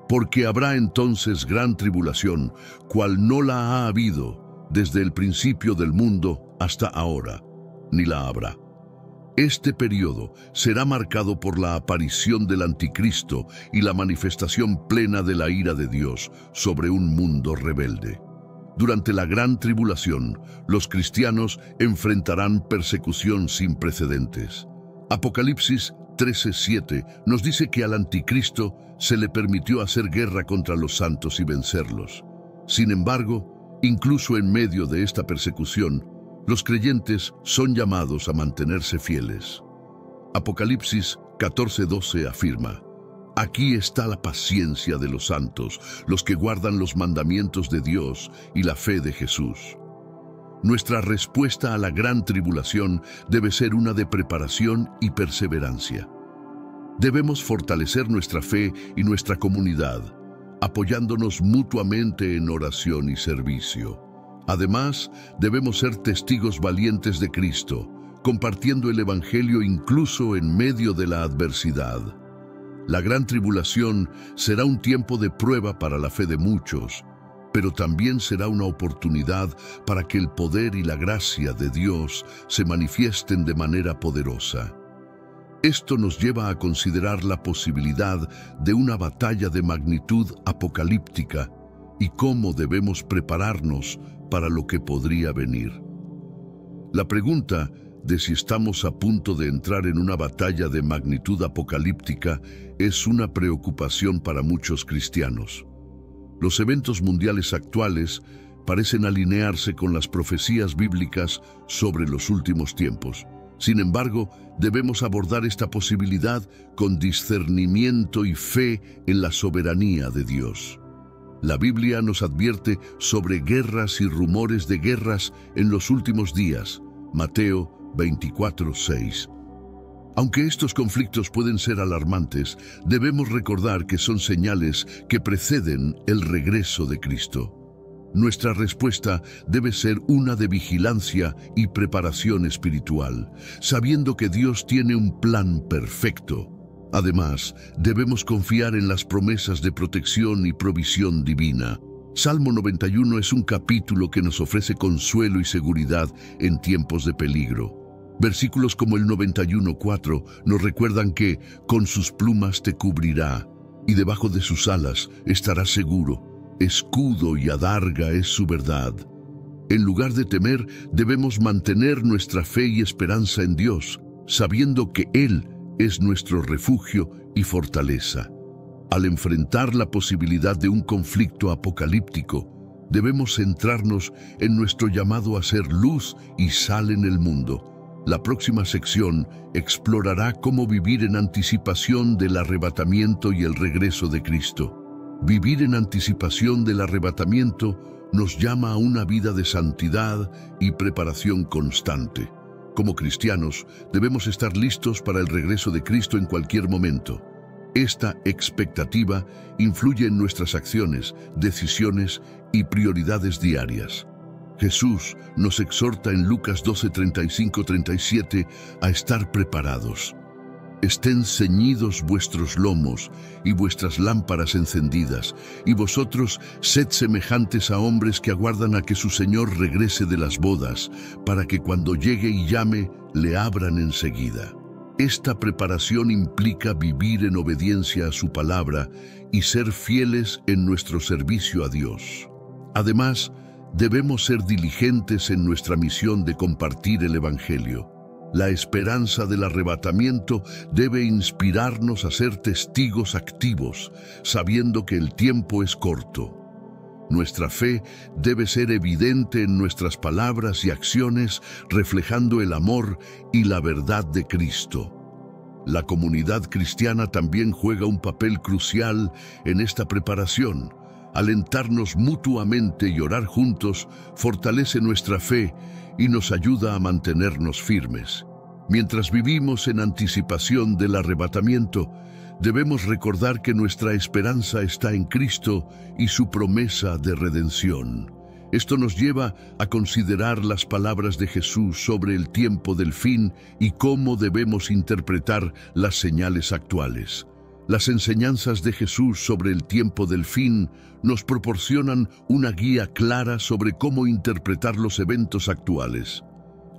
Porque habrá entonces gran tribulación, cual no la ha habido desde el principio del mundo hasta ahora, ni la habrá. Este periodo será marcado por la aparición del Anticristo y la manifestación plena de la ira de Dios sobre un mundo rebelde. Durante la gran tribulación, los cristianos enfrentarán persecución sin precedentes. Apocalipsis 13:7 nos dice que al Anticristo se le permitió hacer guerra contra los santos y vencerlos. Sin embargo, incluso en medio de esta persecución, los creyentes son llamados a mantenerse fieles. Apocalipsis 14:12 afirma: Aquí está la paciencia de los santos, los que guardan los mandamientos de Dios y la fe de Jesús. Nuestra respuesta a la gran tribulación debe ser una de preparación y perseverancia. Debemos fortalecer nuestra fe y nuestra comunidad, apoyándonos mutuamente en oración y servicio. Además, debemos ser testigos valientes de Cristo, compartiendo el Evangelio incluso en medio de la adversidad. La gran tribulación será un tiempo de prueba para la fe de muchos, pero también será una oportunidad para que el poder y la gracia de Dios se manifiesten de manera poderosa. Esto nos lleva a considerar la posibilidad de una batalla de magnitud apocalíptica y cómo debemos prepararnos para lo que podría venir. La pregunta de si estamos a punto de entrar en una batalla de magnitud apocalíptica es una preocupación para muchos cristianos. Los eventos mundiales actuales parecen alinearse con las profecías bíblicas sobre los últimos tiempos. Sin embargo, debemos abordar esta posibilidad con discernimiento y fe en la soberanía de Dios. La Biblia nos advierte sobre guerras y rumores de guerras en los últimos días. Mateo 24:6. Aunque estos conflictos pueden ser alarmantes, debemos recordar que son señales que preceden el regreso de Cristo. Nuestra respuesta debe ser una de vigilancia y preparación espiritual, sabiendo que Dios tiene un plan perfecto. Además, debemos confiar en las promesas de protección y provisión divina. Salmo 91 es un capítulo que nos ofrece consuelo y seguridad en tiempos de peligro. Versículos como el 91:4 nos recuerdan que con sus plumas te cubrirá y debajo de sus alas estarás seguro. Escudo y adarga es su verdad. En lugar de temer, debemos mantener nuestra fe y esperanza en Dios, sabiendo que Él es nuestro refugio y fortaleza. Al enfrentar la posibilidad de un conflicto apocalíptico, debemos centrarnos en nuestro llamado a ser luz y sal en el mundo. La próxima sección explorará cómo vivir en anticipación del arrebatamiento y el regreso de Cristo. Vivir en anticipación del arrebatamiento nos llama a una vida de santidad y preparación constante. Como cristianos, debemos estar listos para el regreso de Cristo en cualquier momento. Esta expectativa influye en nuestras acciones, decisiones y prioridades diarias. Jesús nos exhorta en Lucas 12:35-37 a estar preparados. Estén ceñidos vuestros lomos y vuestras lámparas encendidas, y vosotros sed semejantes a hombres que aguardan a que su Señor regrese de las bodas, para que cuando llegue y llame, le abran enseguida. Esta preparación implica vivir en obediencia a su palabra y ser fieles en nuestro servicio a Dios. Además, debemos ser diligentes en nuestra misión de compartir el Evangelio. La esperanza del arrebatamiento debe inspirarnos a ser testigos activos, sabiendo que el tiempo es corto. Nuestra fe debe ser evidente en nuestras palabras y acciones, reflejando el amor y la verdad de Cristo. La comunidad cristiana también juega un papel crucial en esta preparación. Alentarnos mutuamente y orar juntos fortalece nuestra fe y nos ayuda a mantenernos firmes. Mientras vivimos en anticipación del arrebatamiento, debemos recordar que nuestra esperanza está en Cristo y su promesa de redención. Esto nos lleva a considerar las palabras de Jesús sobre el tiempo del fin y cómo debemos interpretar las señales actuales. Las enseñanzas de Jesús sobre el tiempo del fin nos proporcionan una guía clara sobre cómo interpretar los eventos actuales.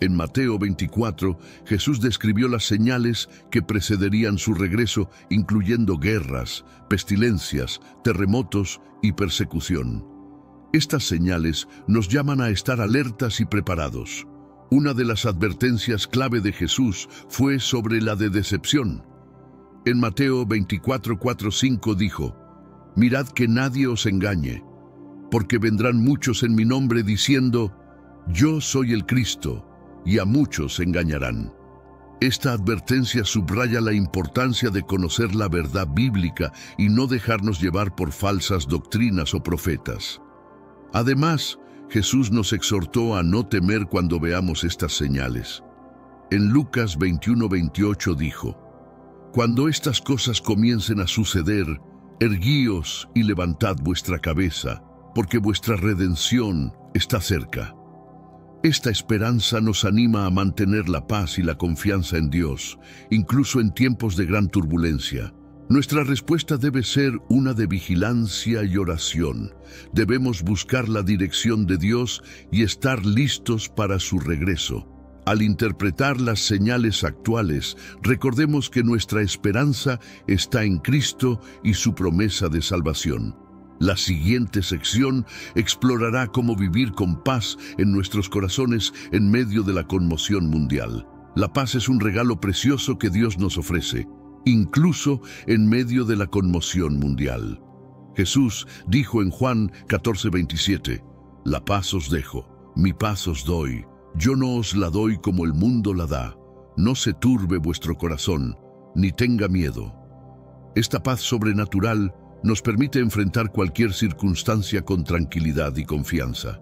En Mateo 24, Jesús describió las señales que precederían su regreso, incluyendo guerras, pestilencias, terremotos y persecución. Estas señales nos llaman a estar alertas y preparados. Una de las advertencias clave de Jesús fue sobre la de decepción. En Mateo 24:4-5 dijo: «Mirad que nadie os engañe, porque vendrán muchos en mi nombre diciendo, yo soy el Cristo, y a muchos engañarán». Esta advertencia subraya la importancia de conocer la verdad bíblica y no dejarnos llevar por falsas doctrinas o profetas. Además, Jesús nos exhortó a no temer cuando veamos estas señales. En Lucas 21:28 dijo: «Cuando estas cosas comiencen a suceder, erguíos y levantad vuestra cabeza, porque vuestra redención está cerca». Esta esperanza nos anima a mantener la paz y la confianza en Dios, incluso en tiempos de gran turbulencia. Nuestra respuesta debe ser una de vigilancia y oración. Debemos buscar la dirección de Dios y estar listos para su regreso. Al interpretar las señales actuales, recordemos que nuestra esperanza está en Cristo y su promesa de salvación. La siguiente sección explorará cómo vivir con paz en nuestros corazones en medio de la conmoción mundial. La paz es un regalo precioso que Dios nos ofrece, incluso en medio de la conmoción mundial. Jesús dijo en Juan 14:27, «La paz os dejo, mi paz os doy. Yo no os la doy como el mundo la da. No se turbe vuestro corazón, ni tenga miedo». Esta paz sobrenatural nos permite enfrentar cualquier circunstancia con tranquilidad y confianza.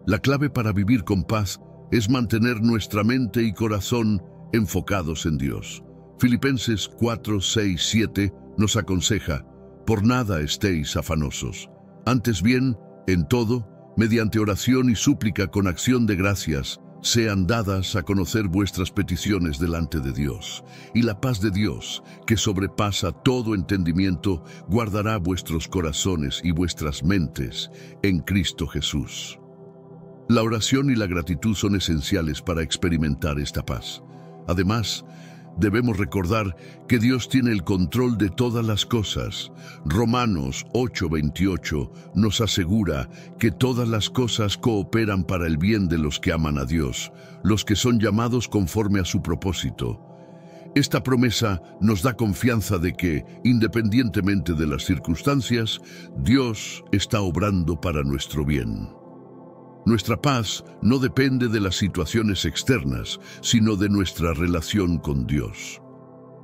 La clave para vivir con paz es mantener nuestra mente y corazón enfocados en Dios. Filipenses 4, 6, 7 nos aconseja: por nada estéis afanosos. Antes bien, en todo, mediante oración y súplica con acción de gracias, sean dadas a conocer vuestras peticiones delante de Dios. Y la paz de Dios, que sobrepasa todo entendimiento, guardará vuestros corazones y vuestras mentes en Cristo Jesús. La oración y la gratitud son esenciales para experimentar esta paz. Además, debemos recordar que Dios tiene el control de todas las cosas. Romanos 8:28 nos asegura que todas las cosas cooperan para el bien de los que aman a Dios, los que son llamados conforme a su propósito. Esta promesa nos da confianza de que, independientemente de las circunstancias, Dios está obrando para nuestro bien. Nuestra paz no depende de las situaciones externas, sino de nuestra relación con Dios.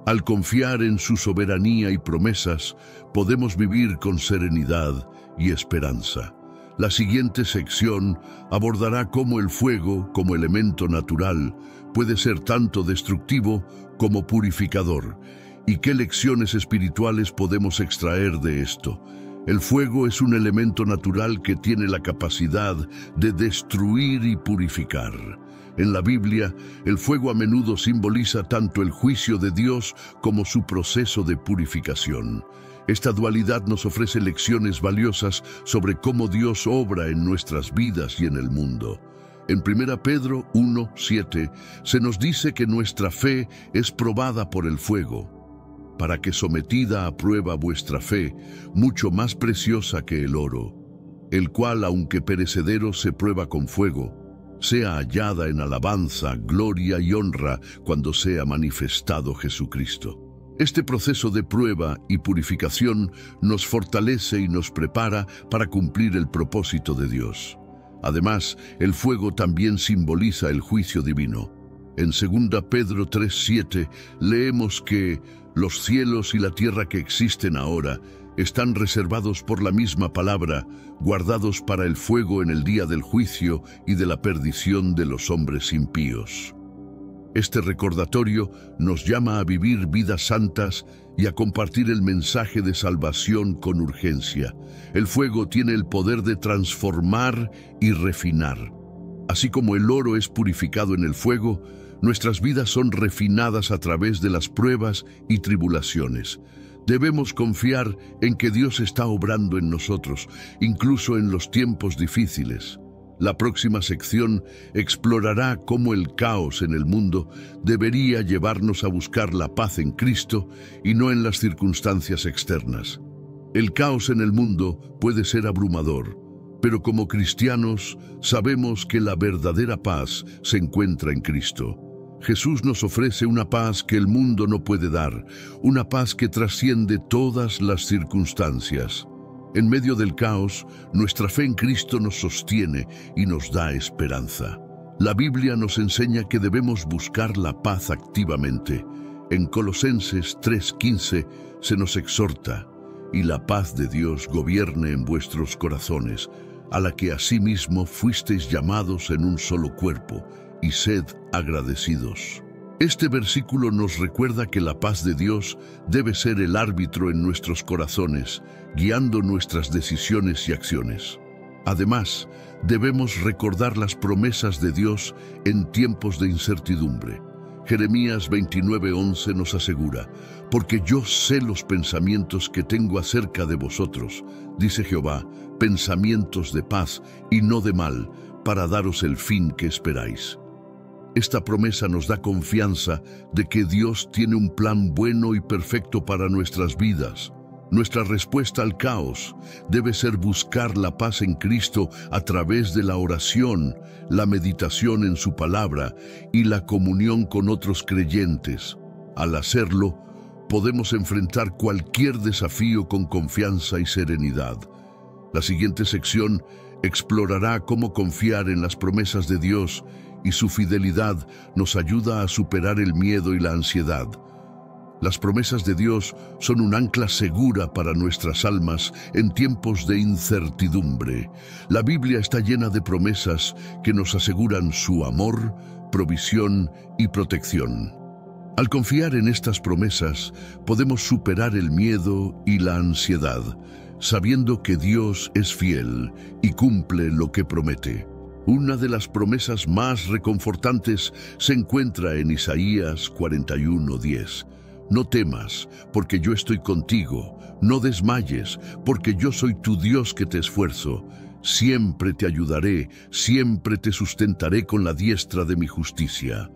Al confiar en su soberanía y promesas, podemos vivir con serenidad y esperanza. La siguiente sección abordará cómo el fuego, como elemento natural, puede ser tanto destructivo como purificador, y qué lecciones espirituales podemos extraer de esto. El fuego es un elemento natural que tiene la capacidad de destruir y purificar. En la Biblia, el fuego a menudo simboliza tanto el juicio de Dios como su proceso de purificación. Esta dualidad nos ofrece lecciones valiosas sobre cómo Dios obra en nuestras vidas y en el mundo. En 1 Pedro 1:7 se nos dice que nuestra fe es probada por el fuego, para que sometida a prueba vuestra fe, mucho más preciosa que el oro, el cual, aunque perecedero, se prueba con fuego, sea hallada en alabanza, gloria y honra cuando sea manifestado Jesucristo. Este proceso de prueba y purificación nos fortalece y nos prepara para cumplir el propósito de Dios. Además, el fuego también simboliza el juicio divino. En 2 Pedro 3:7 leemos que los cielos y la tierra que existen ahora están reservados por la misma palabra, guardados para el fuego en el día del juicio y de la perdición de los hombres impíos. Este recordatorio nos llama a vivir vidas santas y a compartir el mensaje de salvación con urgencia. El fuego tiene el poder de transformar y refinar. Así como el oro es purificado en el fuego, nuestras vidas son refinadas a través de las pruebas y tribulaciones. Debemos confiar en que Dios está obrando en nosotros, incluso en los tiempos difíciles. La próxima sección explorará cómo el caos en el mundo debería llevarnos a buscar la paz en Cristo y no en las circunstancias externas. El caos en el mundo puede ser abrumador, pero como cristianos sabemos que la verdadera paz se encuentra en Cristo. Jesús nos ofrece una paz que el mundo no puede dar, una paz que trasciende todas las circunstancias. En medio del caos, nuestra fe en Cristo nos sostiene y nos da esperanza. La Biblia nos enseña que debemos buscar la paz activamente. En Colosenses 3:15 se nos exhorta: y la paz de Dios gobierne en vuestros corazones, a la que asimismo fuisteis llamados en un solo cuerpo, y sed agradecidos. Este versículo nos recuerda que la paz de Dios debe ser el árbitro en nuestros corazones, guiando nuestras decisiones y acciones. Además, debemos recordar las promesas de Dios en tiempos de incertidumbre. Jeremías 29:11 nos asegura: porque yo sé los pensamientos que tengo acerca de vosotros, dice Jehová, pensamientos de paz y no de mal, para daros el fin que esperáis. Esta promesa nos da confianza de que Dios tiene un plan bueno y perfecto para nuestras vidas. Nuestra respuesta al caos debe ser buscar la paz en Cristo a través de la oración, la meditación en su palabra y la comunión con otros creyentes. Al hacerlo, podemos enfrentar cualquier desafío con confianza y serenidad. La siguiente sección explorará cómo confiar en las promesas de Dios, y su fidelidad nos ayuda a superar el miedo y la ansiedad. Las promesas de Dios son un ancla segura para nuestras almas en tiempos de incertidumbre. La Biblia está llena de promesas que nos aseguran su amor, provisión y protección. Al confiar en estas promesas, podemos superar el miedo y la ansiedad, sabiendo que Dios es fiel y cumple lo que promete. Una de las promesas más reconfortantes se encuentra en Isaías 41:10. No temas, porque yo estoy contigo. No desmayes, porque yo soy tu Dios que te esfuerzo. Siempre te ayudaré, siempre te sustentaré con la diestra de mi justicia.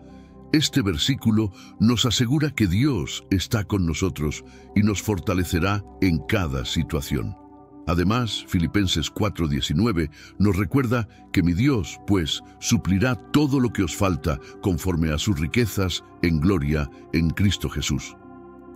Este versículo nos asegura que Dios está con nosotros y nos fortalecerá en cada situación. Además, Filipenses 4:19 nos recuerda que mi Dios, pues, suplirá todo lo que os falta conforme a sus riquezas en gloria en Cristo Jesús.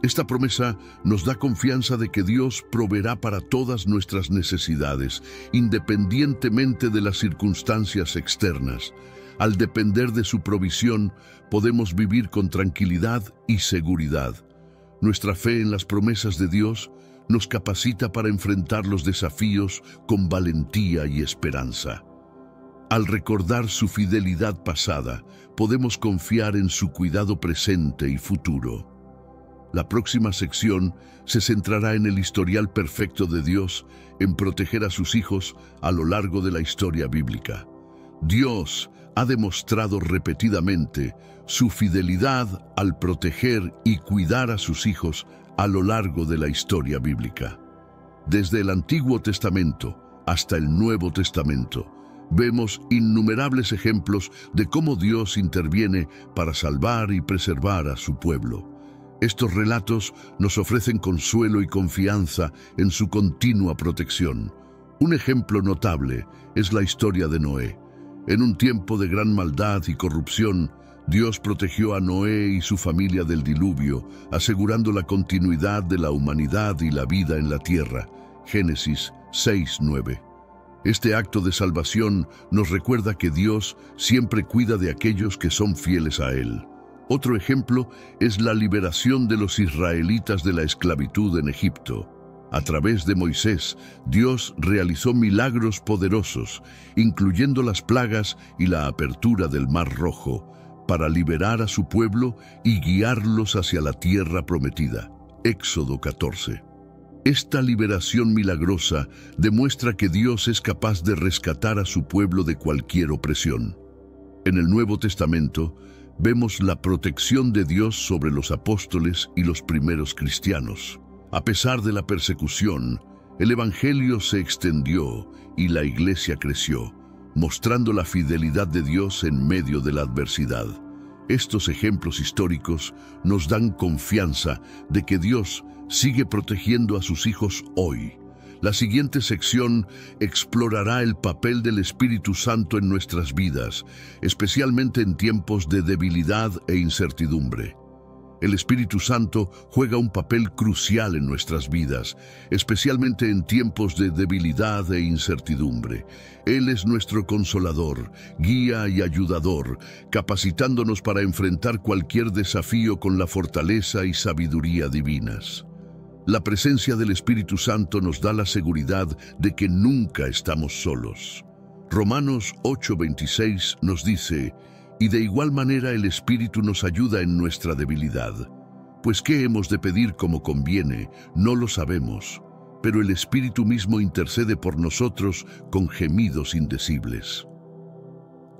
Esta promesa nos da confianza de que Dios proveerá para todas nuestras necesidades, independientemente de las circunstancias externas. Al depender de su provisión, podemos vivir con tranquilidad y seguridad. Nuestra fe en las promesas de Dios nos capacita para enfrentar los desafíos con valentía y esperanza. Al recordar su fidelidad pasada, podemos confiar en su cuidado presente y futuro. La próxima sección se centrará en el historial perfecto de Dios en proteger a sus hijos a lo largo de la historia bíblica. Dios ha demostrado repetidamente su fidelidad al proteger y cuidar a sus hijos a lo largo de la historia bíblica. Desde el Antiguo Testamento hasta el Nuevo Testamento, vemos innumerables ejemplos de cómo Dios interviene para salvar y preservar a su pueblo. Estos relatos nos ofrecen consuelo y confianza en su continua protección. Un ejemplo notable es la historia de Noé. En un tiempo de gran maldad y corrupción, Dios protegió a Noé y su familia del diluvio, asegurando la continuidad de la humanidad y la vida en la tierra. Génesis 6:9. Este acto de salvación nos recuerda que Dios siempre cuida de aquellos que son fieles a Él. Otro ejemplo es la liberación de los israelitas de la esclavitud en Egipto. A través de Moisés, Dios realizó milagros poderosos, incluyendo las plagas y la apertura del Mar Rojo, para liberar a su pueblo y guiarlos hacia la tierra prometida. Éxodo 14. Esta liberación milagrosa demuestra que Dios es capaz de rescatar a su pueblo de cualquier opresión. En el Nuevo Testamento, vemos la protección de Dios sobre los apóstoles y los primeros cristianos. A pesar de la persecución, el Evangelio se extendió y la Iglesia creció, mostrando la fidelidad de Dios en medio de la adversidad. Estos ejemplos históricos nos dan confianza de que Dios sigue protegiendo a sus hijos hoy. La siguiente sección explorará el papel del Espíritu Santo en nuestras vidas, especialmente en tiempos de debilidad e incertidumbre. El Espíritu Santo juega un papel crucial en nuestras vidas, especialmente en tiempos de debilidad e incertidumbre. Él es nuestro consolador, guía y ayudador, capacitándonos para enfrentar cualquier desafío con la fortaleza y sabiduría divinas. La presencia del Espíritu Santo nos da la seguridad de que nunca estamos solos. Romanos 8:26 nos dice: y de igual manera el Espíritu nos ayuda en nuestra debilidad. Pues ¿qué hemos de pedir como conviene? No lo sabemos, pero el Espíritu mismo intercede por nosotros con gemidos indecibles.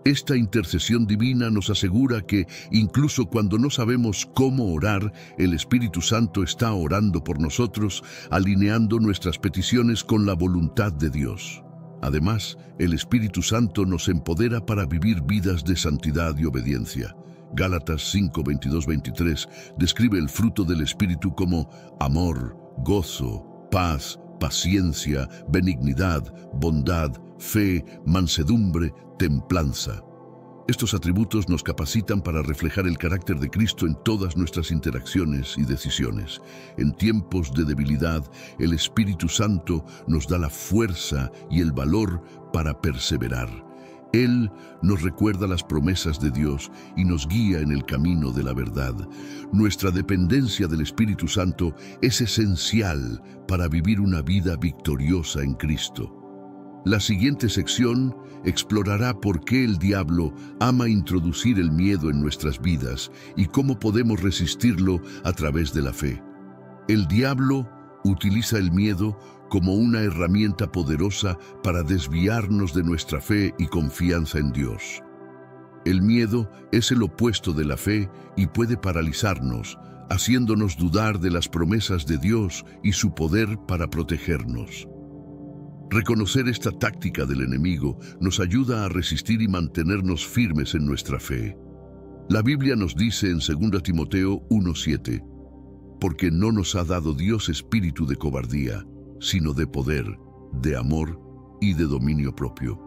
Esta intercesión divina nos asegura que, incluso cuando no sabemos cómo orar, el Espíritu Santo está orando por nosotros, alineando nuestras peticiones con la voluntad de Dios. Además, el Espíritu Santo nos empodera para vivir vidas de santidad y obediencia. Gálatas 5:22-23 describe el fruto del Espíritu como amor, gozo, paz, paciencia, benignidad, bondad, fe, mansedumbre, templanza. Estos atributos nos capacitan para reflejar el carácter de Cristo en todas nuestras interacciones y decisiones. En tiempos de debilidad, el Espíritu Santo nos da la fuerza y el valor para perseverar. Él nos recuerda las promesas de Dios y nos guía en el camino de la verdad. Nuestra dependencia del Espíritu Santo es esencial para vivir una vida victoriosa en Cristo. La siguiente sección explorará por qué el diablo ama introducir el miedo en nuestras vidas y cómo podemos resistirlo a través de la fe. El diablo utiliza el miedo como una herramienta poderosa para desviarnos de nuestra fe y confianza en Dios. El miedo es el opuesto de la fe y puede paralizarnos, haciéndonos dudar de las promesas de Dios y su poder para protegernos. Reconocer esta táctica del enemigo nos ayuda a resistir y mantenernos firmes en nuestra fe. La Biblia nos dice en 2 Timoteo 1:7, porque no nos ha dado Dios espíritu de cobardía, sino de poder, de amor y de dominio propio.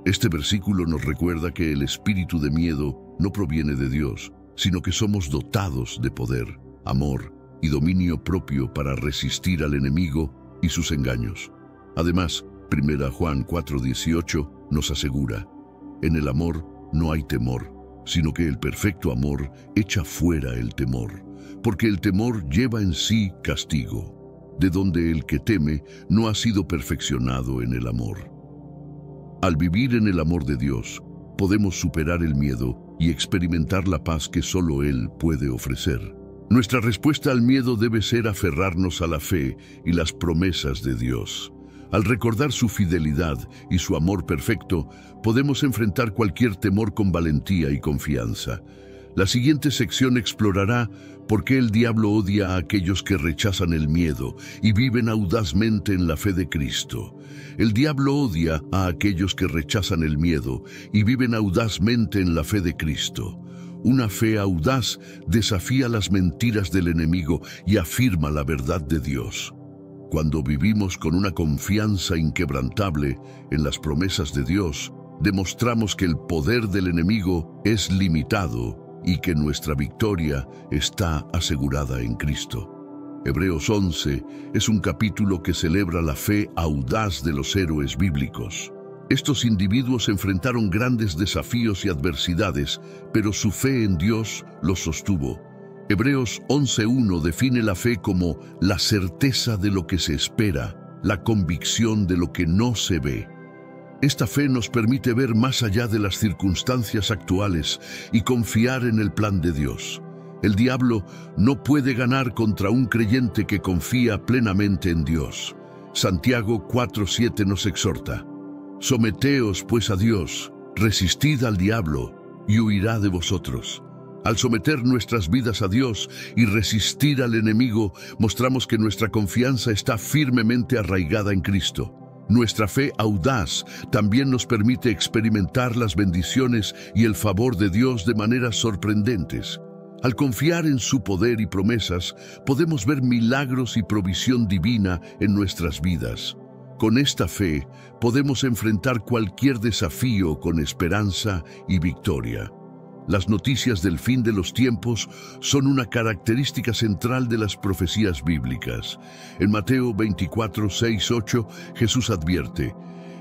Este versículo nos recuerda que el espíritu de miedo no proviene de Dios, sino que somos dotados de poder, amor y dominio propio para resistir al enemigo y sus engaños. Además, 1 Juan 4:18 nos asegura, en el amor no hay temor, sino que el perfecto amor echa fuera el temor, porque el temor lleva en sí castigo, de donde el que teme no ha sido perfeccionado en el amor. Al vivir en el amor de Dios, podemos superar el miedo y experimentar la paz que solo Él puede ofrecer. Nuestra respuesta al miedo debe ser aferrarnos a la fe y las promesas de Dios. Al recordar su fidelidad y su amor perfecto, podemos enfrentar cualquier temor con valentía y confianza. La siguiente sección explorará por qué el diablo odia a aquellos que rechazan el miedo y viven audazmente en la fe de Cristo. El diablo odia a aquellos que rechazan el miedo y viven audazmente en la fe de Cristo. Una fe audaz desafía las mentiras del enemigo y afirma la verdad de Dios. Cuando vivimos con una confianza inquebrantable en las promesas de Dios, demostramos que el poder del enemigo es limitado y que nuestra victoria está asegurada en Cristo. Hebreos 11 es un capítulo que celebra la fe audaz de los héroes bíblicos. Estos individuos enfrentaron grandes desafíos y adversidades, pero su fe en Dios los sostuvo. Hebreos 11:1 define la fe como la certeza de lo que se espera, la convicción de lo que no se ve. Esta fe nos permite ver más allá de las circunstancias actuales y confiar en el plan de Dios. El diablo no puede ganar contra un creyente que confía plenamente en Dios. Santiago 4:7 nos exhorta: someteos pues a Dios, resistid al diablo y huirá de vosotros. Al someter nuestras vidas a Dios y resistir al enemigo, mostramos que nuestra confianza está firmemente arraigada en Cristo. Nuestra fe audaz también nos permite experimentar las bendiciones y el favor de Dios de maneras sorprendentes. Al confiar en su poder y promesas, podemos ver milagros y provisión divina en nuestras vidas. Con esta fe, podemos enfrentar cualquier desafío con esperanza y victoria. Las noticias del fin de los tiempos son una característica central de las profecías bíblicas. En Mateo 24:6-8, Jesús advierte: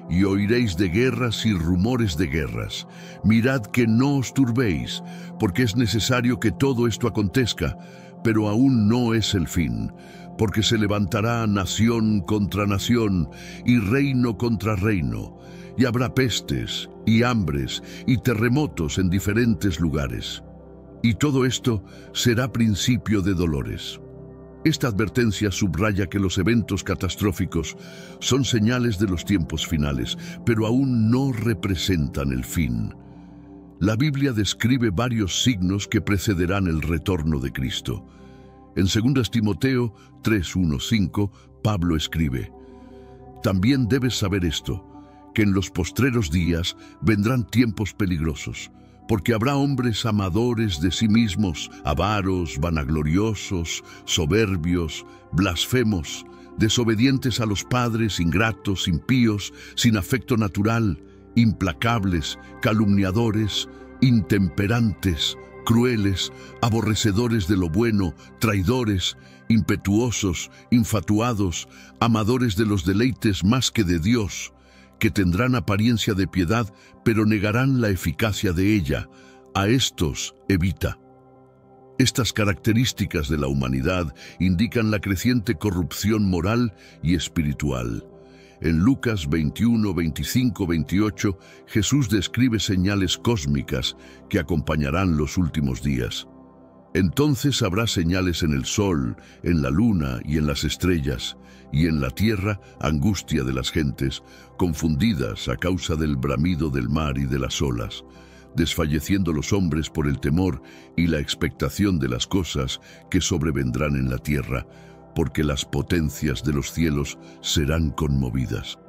y oiréis de guerras y rumores de guerras. Mirad que no os turbéis, porque es necesario que todo esto acontezca, pero aún no es el fin, porque se levantará nación contra nación y reino contra reino, y habrá pestes y hambres y terremotos en diferentes lugares. Y todo esto será principio de dolores. Esta advertencia subraya que los eventos catastróficos son señales de los tiempos finales, pero aún no representan el fin. La Biblia describe varios signos que precederán el retorno de Cristo. En 2 Timoteo 3:1-5, Pablo escribe: también debes saber esto, que en los postreros días vendrán tiempos peligrosos, porque habrá hombres amadores de sí mismos, avaros, vanagloriosos, soberbios, blasfemos, desobedientes a los padres, ingratos, impíos, sin afecto natural, implacables, calumniadores, intemperantes, crueles, aborrecedores de lo bueno, traidores, impetuosos, infatuados, amadores de los deleites más que de Dios, que tendrán apariencia de piedad, pero negarán la eficacia de ella. A estos evita. Estas características de la humanidad indican la creciente corrupción moral y espiritual. En Lucas 21, 25, 28, Jesús describe señales cósmicas que acompañarán los últimos días. Entonces habrá señales en el sol, en la luna y en las estrellas, y en la tierra angustia de las gentes, confundidas a causa del bramido del mar y de las olas, desfalleciendo los hombres por el temor y la expectación de las cosas que sobrevendrán en la tierra, porque las potencias de los cielos serán conmovidas.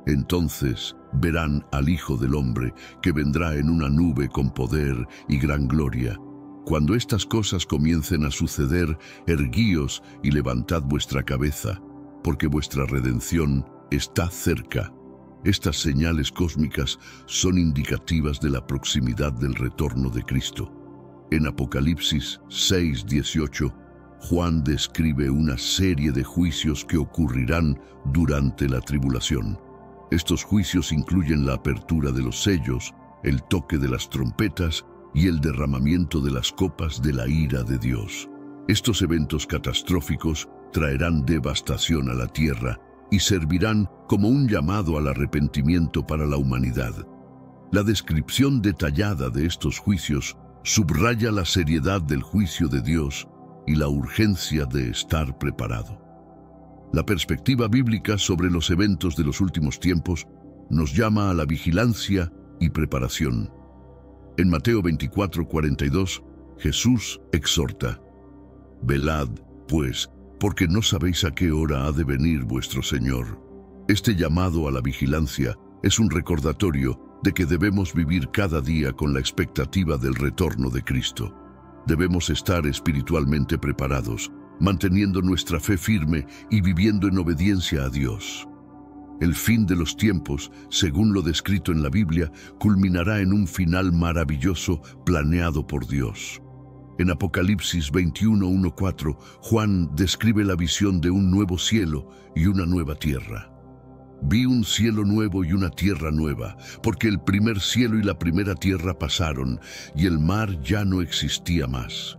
Entonces verán al Hijo del Hombre, que vendrá en una nube con poder y gran gloria. Cuando estas cosas comiencen a suceder, erguíos y levantad vuestra cabeza, porque vuestra redención está cerca. Estas señales cósmicas son indicativas de la proximidad del retorno de Cristo. En Apocalipsis 6:18, Juan describe una serie de juicios que ocurrirán durante la tribulación. Estos juicios incluyen la apertura de los sellos, el toque de las trompetas y el derramamiento de las copas de la ira de Dios. Estos eventos catastróficos traerán devastación a la tierra y servirán como un llamado al arrepentimiento para la humanidad. La descripción detallada de estos juicios subraya la seriedad del juicio de Dios y la urgencia de estar preparado. La perspectiva bíblica sobre los eventos de los últimos tiempos nos llama a la vigilancia y preparación. En Mateo 24:42, Jesús exhorta: «Velad, pues, porque no sabéis a qué hora ha de venir vuestro Señor». Este llamado a la vigilancia es un recordatorio de que debemos vivir cada día con la expectativa del retorno de Cristo. Debemos estar espiritualmente preparados, manteniendo nuestra fe firme y viviendo en obediencia a Dios. El fin de los tiempos, según lo descrito en la Biblia, culminará en un final maravilloso planeado por Dios. En Apocalipsis 21:1-4, Juan describe la visión de un nuevo cielo y una nueva tierra. «Vi un cielo nuevo y una tierra nueva, porque el primer cielo y la primera tierra pasaron, y el mar ya no existía más.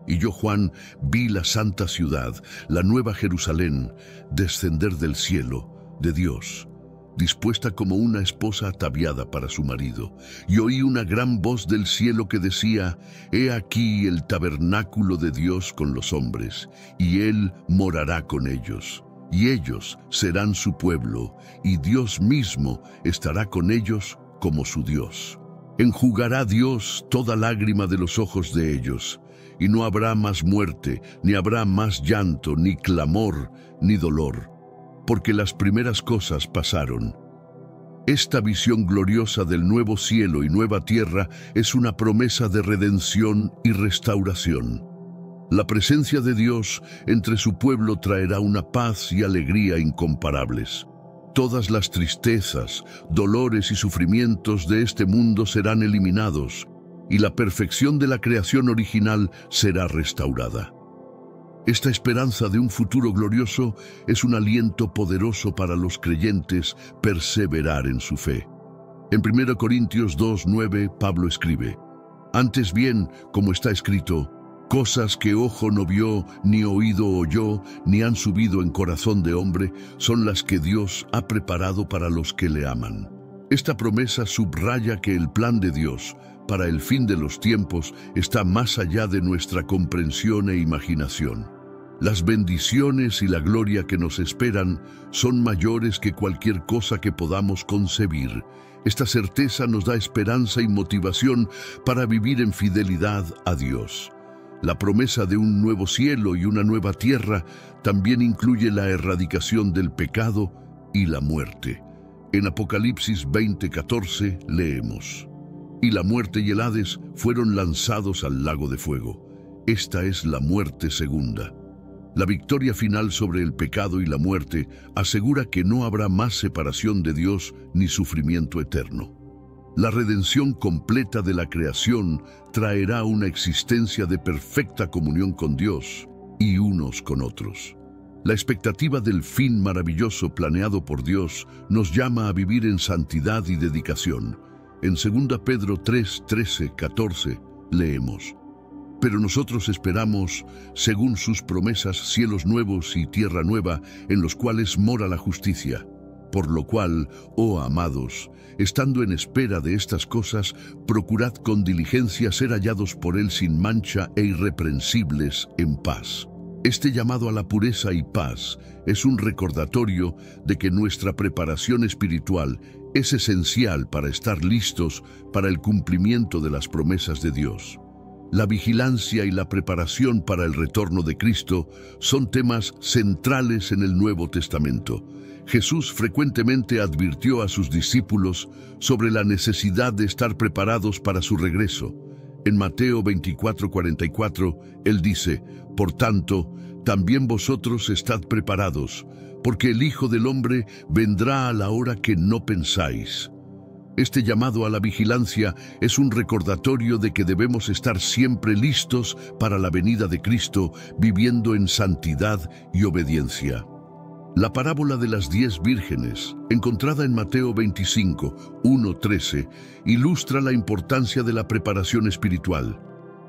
Y yo, Juan, vi la santa ciudad, la nueva Jerusalén, descender del cielo, de Dios, dispuesta como una esposa ataviada para su marido. Y oí una gran voz del cielo que decía: He aquí el tabernáculo de Dios con los hombres, y Él morará con ellos. Y ellos serán su pueblo, y Dios mismo estará con ellos como su Dios. Enjugará Dios toda lágrima de los ojos de ellos, y no habrá más muerte, ni habrá más llanto, ni clamor, ni dolor, porque las primeras cosas pasaron». Esta visión gloriosa del nuevo cielo y nueva tierra es una promesa de redención y restauración. La presencia de Dios entre su pueblo traerá una paz y alegría incomparables. Todas las tristezas, dolores y sufrimientos de este mundo serán eliminados, y la perfección de la creación original será restaurada. Esta esperanza de un futuro glorioso es un aliento poderoso para los creyentes perseverar en su fe. En 1 Corintios 2:9, Pablo escribe: «Antes bien, como está escrito, cosas que ojo no vio, ni oído oyó, ni han subido en corazón de hombre, son las que Dios ha preparado para los que le aman». Esta promesa subraya que el plan de Dios para el fin de los tiempos está más allá de nuestra comprensión e imaginación. Las bendiciones y la gloria que nos esperan son mayores que cualquier cosa que podamos concebir. Esta certeza nos da esperanza y motivación para vivir en fidelidad a Dios. La promesa de un nuevo cielo y una nueva tierra también incluye la erradicación del pecado y la muerte. En Apocalipsis 20:14 leemos: «Y la muerte y el Hades fueron lanzados al lago de fuego. Esta es la muerte segunda». La victoria final sobre el pecado y la muerte asegura que no habrá más separación de Dios ni sufrimiento eterno. La redención completa de la creación traerá una existencia de perfecta comunión con Dios y unos con otros. La expectativa del fin maravilloso planeado por Dios nos llama a vivir en santidad y dedicación. En 2 Pedro 3:13-14 leemos: «Pero nosotros esperamos, según sus promesas, cielos nuevos y tierra nueva, en los cuales mora la justicia. Por lo cual, oh amados, estando en espera de estas cosas, procurad con diligencia ser hallados por Él sin mancha e irreprensibles en paz. Este llamado a la pureza y paz es un recordatorio de que nuestra preparación espiritual es esencial para estar listos para el cumplimiento de las promesas de Dios. La vigilancia y la preparación para el retorno de Cristo son temas centrales en el Nuevo Testamento. Jesús frecuentemente advirtió a sus discípulos sobre la necesidad de estar preparados para su regreso. En Mateo 24:44, Él dice: «Por tanto, también vosotros estad preparados, porque el Hijo del Hombre vendrá a la hora que no pensáis». Este llamado a la vigilancia es un recordatorio de que debemos estar siempre listos para la venida de Cristo, viviendo en santidad y obediencia. La parábola de las 10 vírgenes, encontrada en Mateo 25, 1-13, ilustra la importancia de la preparación espiritual.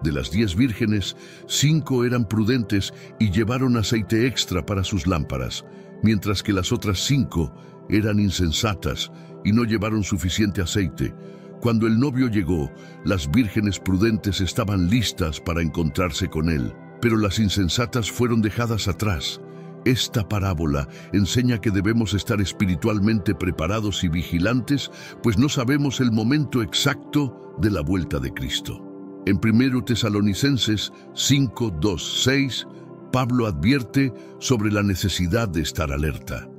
De las 10 vírgenes, 5 eran prudentes y llevaron aceite extra para sus lámparas, mientras que las otras 5 eran insensatas y no llevaron suficiente aceite. Cuando el novio llegó, las vírgenes prudentes estaban listas para encontrarse con él, pero las insensatas fueron dejadas atrás. Esta parábola enseña que debemos estar espiritualmente preparados y vigilantes, pues no sabemos el momento exacto de la vuelta de Cristo. En 1 Tesalonicenses 5:2-6, Pablo advierte sobre la necesidad de estar alerta.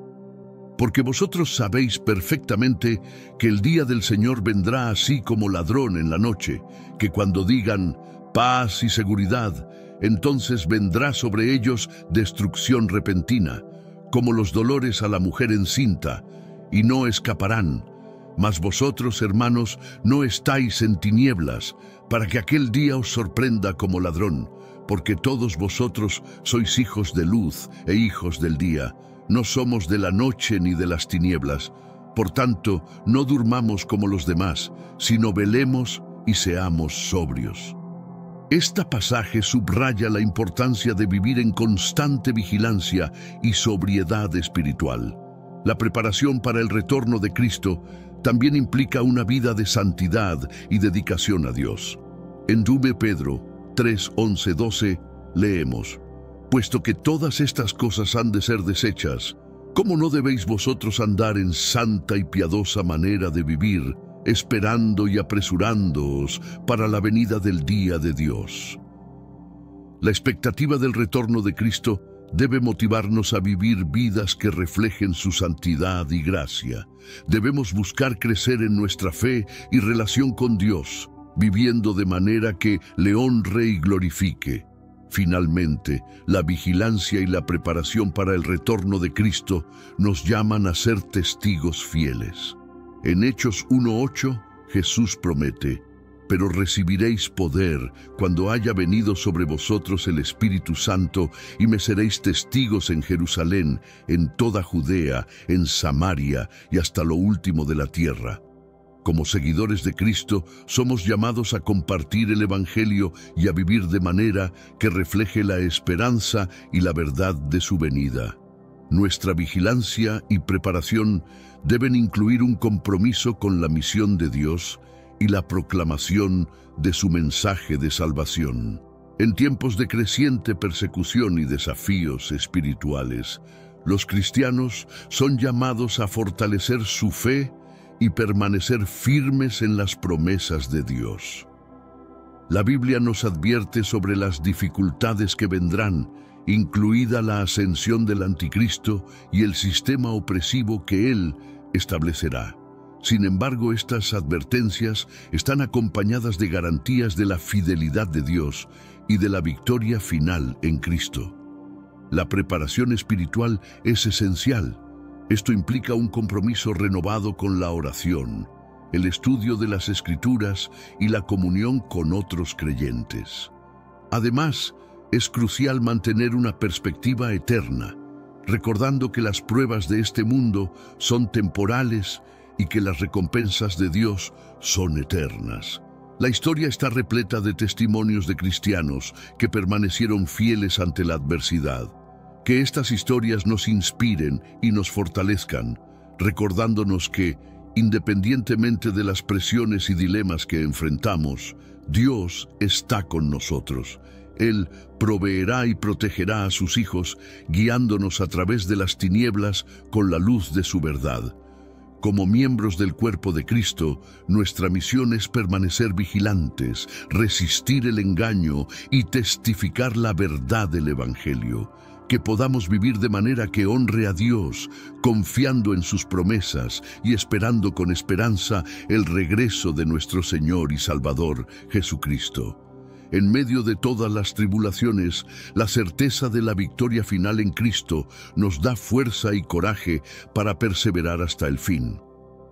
Porque vosotros sabéis perfectamente que el día del Señor vendrá así como ladrón en la noche, que cuando digan paz y seguridad, entonces vendrá sobre ellos destrucción repentina, como los dolores a la mujer encinta, y no escaparán. Mas vosotros, hermanos, no estáis en tinieblas, para que aquel día os sorprenda como ladrón, porque todos vosotros sois hijos de luz e hijos del día. No somos de la noche ni de las tinieblas. Por tanto, no durmamos como los demás, sino velemos y seamos sobrios. Este pasaje subraya la importancia de vivir en constante vigilancia y sobriedad espiritual. La preparación para el retorno de Cristo también implica una vida de santidad y dedicación a Dios. En 2 Pedro 3:11-12 leemos: «Puesto que todas estas cosas han de ser deshechas, ¿cómo no debéis vosotros andar en santa y piadosa manera de vivir, esperando y apresurándoos para la venida del día de Dios?» La expectativa del retorno de Cristo debe motivarnos a vivir vidas que reflejen su santidad y gracia. Debemos buscar crecer en nuestra fe y relación con Dios, viviendo de manera que le honre y glorifique. Finalmente, la vigilancia y la preparación para el retorno de Cristo nos llaman a ser testigos fieles. En Hechos 1:8, Jesús promete: «Pero recibiréis poder cuando haya venido sobre vosotros el Espíritu Santo, y me seréis testigos en Jerusalén, en toda Judea, en Samaria y hasta lo último de la tierra». Como seguidores de Cristo, somos llamados a compartir el Evangelio y a vivir de manera que refleje la esperanza y la verdad de su venida. Nuestra vigilancia y preparación deben incluir un compromiso con la misión de Dios y la proclamación de su mensaje de salvación. En tiempos de creciente persecución y desafíos espirituales, los cristianos son llamados a fortalecer su fe y permanecer firmes en las promesas de Dios. La Biblia nos advierte sobre las dificultades que vendrán, incluida la ascensión del Anticristo y el sistema opresivo que él establecerá. Sin embargo, estas advertencias están acompañadas de garantías de la fidelidad de Dios y de la victoria final en Cristo. La preparación espiritual es esencial. Esto implica un compromiso renovado con la oración, el estudio de las Escrituras y la comunión con otros creyentes. Además, es crucial mantener una perspectiva eterna, recordando que las pruebas de este mundo son temporales y que las recompensas de Dios son eternas. La historia está repleta de testimonios de cristianos que permanecieron fieles ante la adversidad. Que estas historias nos inspiren y nos fortalezcan, recordándonos que, independientemente de las presiones y dilemas que enfrentamos, Dios está con nosotros. Él proveerá y protegerá a sus hijos, guiándonos a través de las tinieblas con la luz de su verdad. Como miembros del cuerpo de Cristo, nuestra misión es permanecer vigilantes, resistir el engaño y testificar la verdad del Evangelio. Que podamos vivir de manera que honre a Dios, confiando en sus promesas y esperando con esperanza el regreso de nuestro Señor y Salvador, Jesucristo. En medio de todas las tribulaciones, la certeza de la victoria final en Cristo nos da fuerza y coraje para perseverar hasta el fin.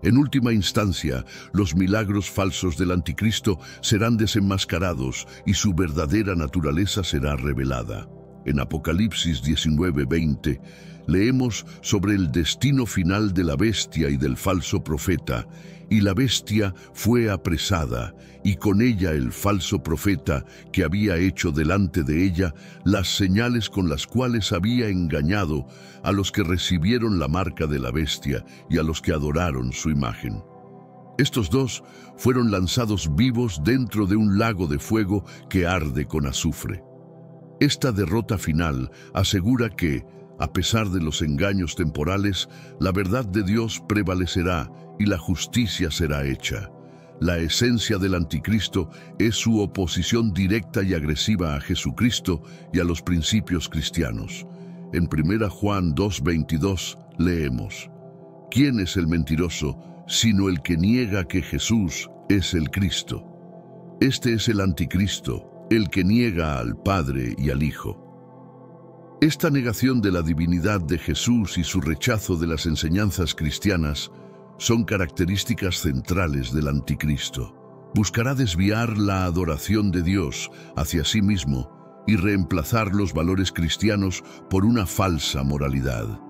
En última instancia, los milagros falsos del anticristo serán desenmascarados y su verdadera naturaleza será revelada. En Apocalipsis 19:20, leemos sobre el destino final de la bestia y del falso profeta, y la bestia fue apresada, y con ella el falso profeta que había hecho delante de ella las señales con las cuales había engañado a los que recibieron la marca de la bestia y a los que adoraron su imagen. Estos dos fueron lanzados vivos dentro de un lago de fuego que arde con azufre. Esta derrota final asegura que, a pesar de los engaños temporales, la verdad de Dios prevalecerá y la justicia será hecha. La esencia del anticristo es su oposición directa y agresiva a Jesucristo y a los principios cristianos. En 1 Juan 2:22 leemos: ¿Quién es el mentiroso sino el que niega que Jesús es el Cristo? Este es el anticristo, el que niega al Padre y al Hijo. Esta negación de la divinidad de Jesús y su rechazo de las enseñanzas cristianas son características centrales del anticristo. Buscará desviar la adoración de Dios hacia sí mismo y reemplazar los valores cristianos por una falsa moralidad.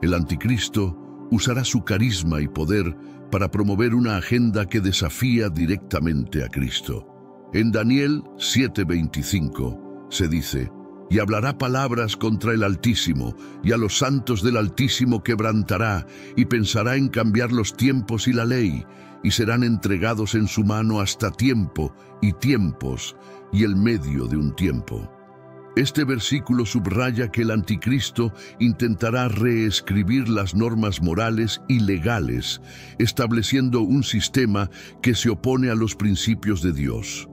El anticristo usará su carisma y poder para promover una agenda que desafía directamente a Cristo. En Daniel 7:25 se dice: y hablará palabras contra el Altísimo, y a los santos del Altísimo quebrantará, y pensará en cambiar los tiempos y la ley, y serán entregados en su mano hasta tiempo y tiempos, y el medio de un tiempo. Este versículo subraya que el anticristo intentará reescribir las normas morales y legales, estableciendo un sistema que se opone a los principios de Dios.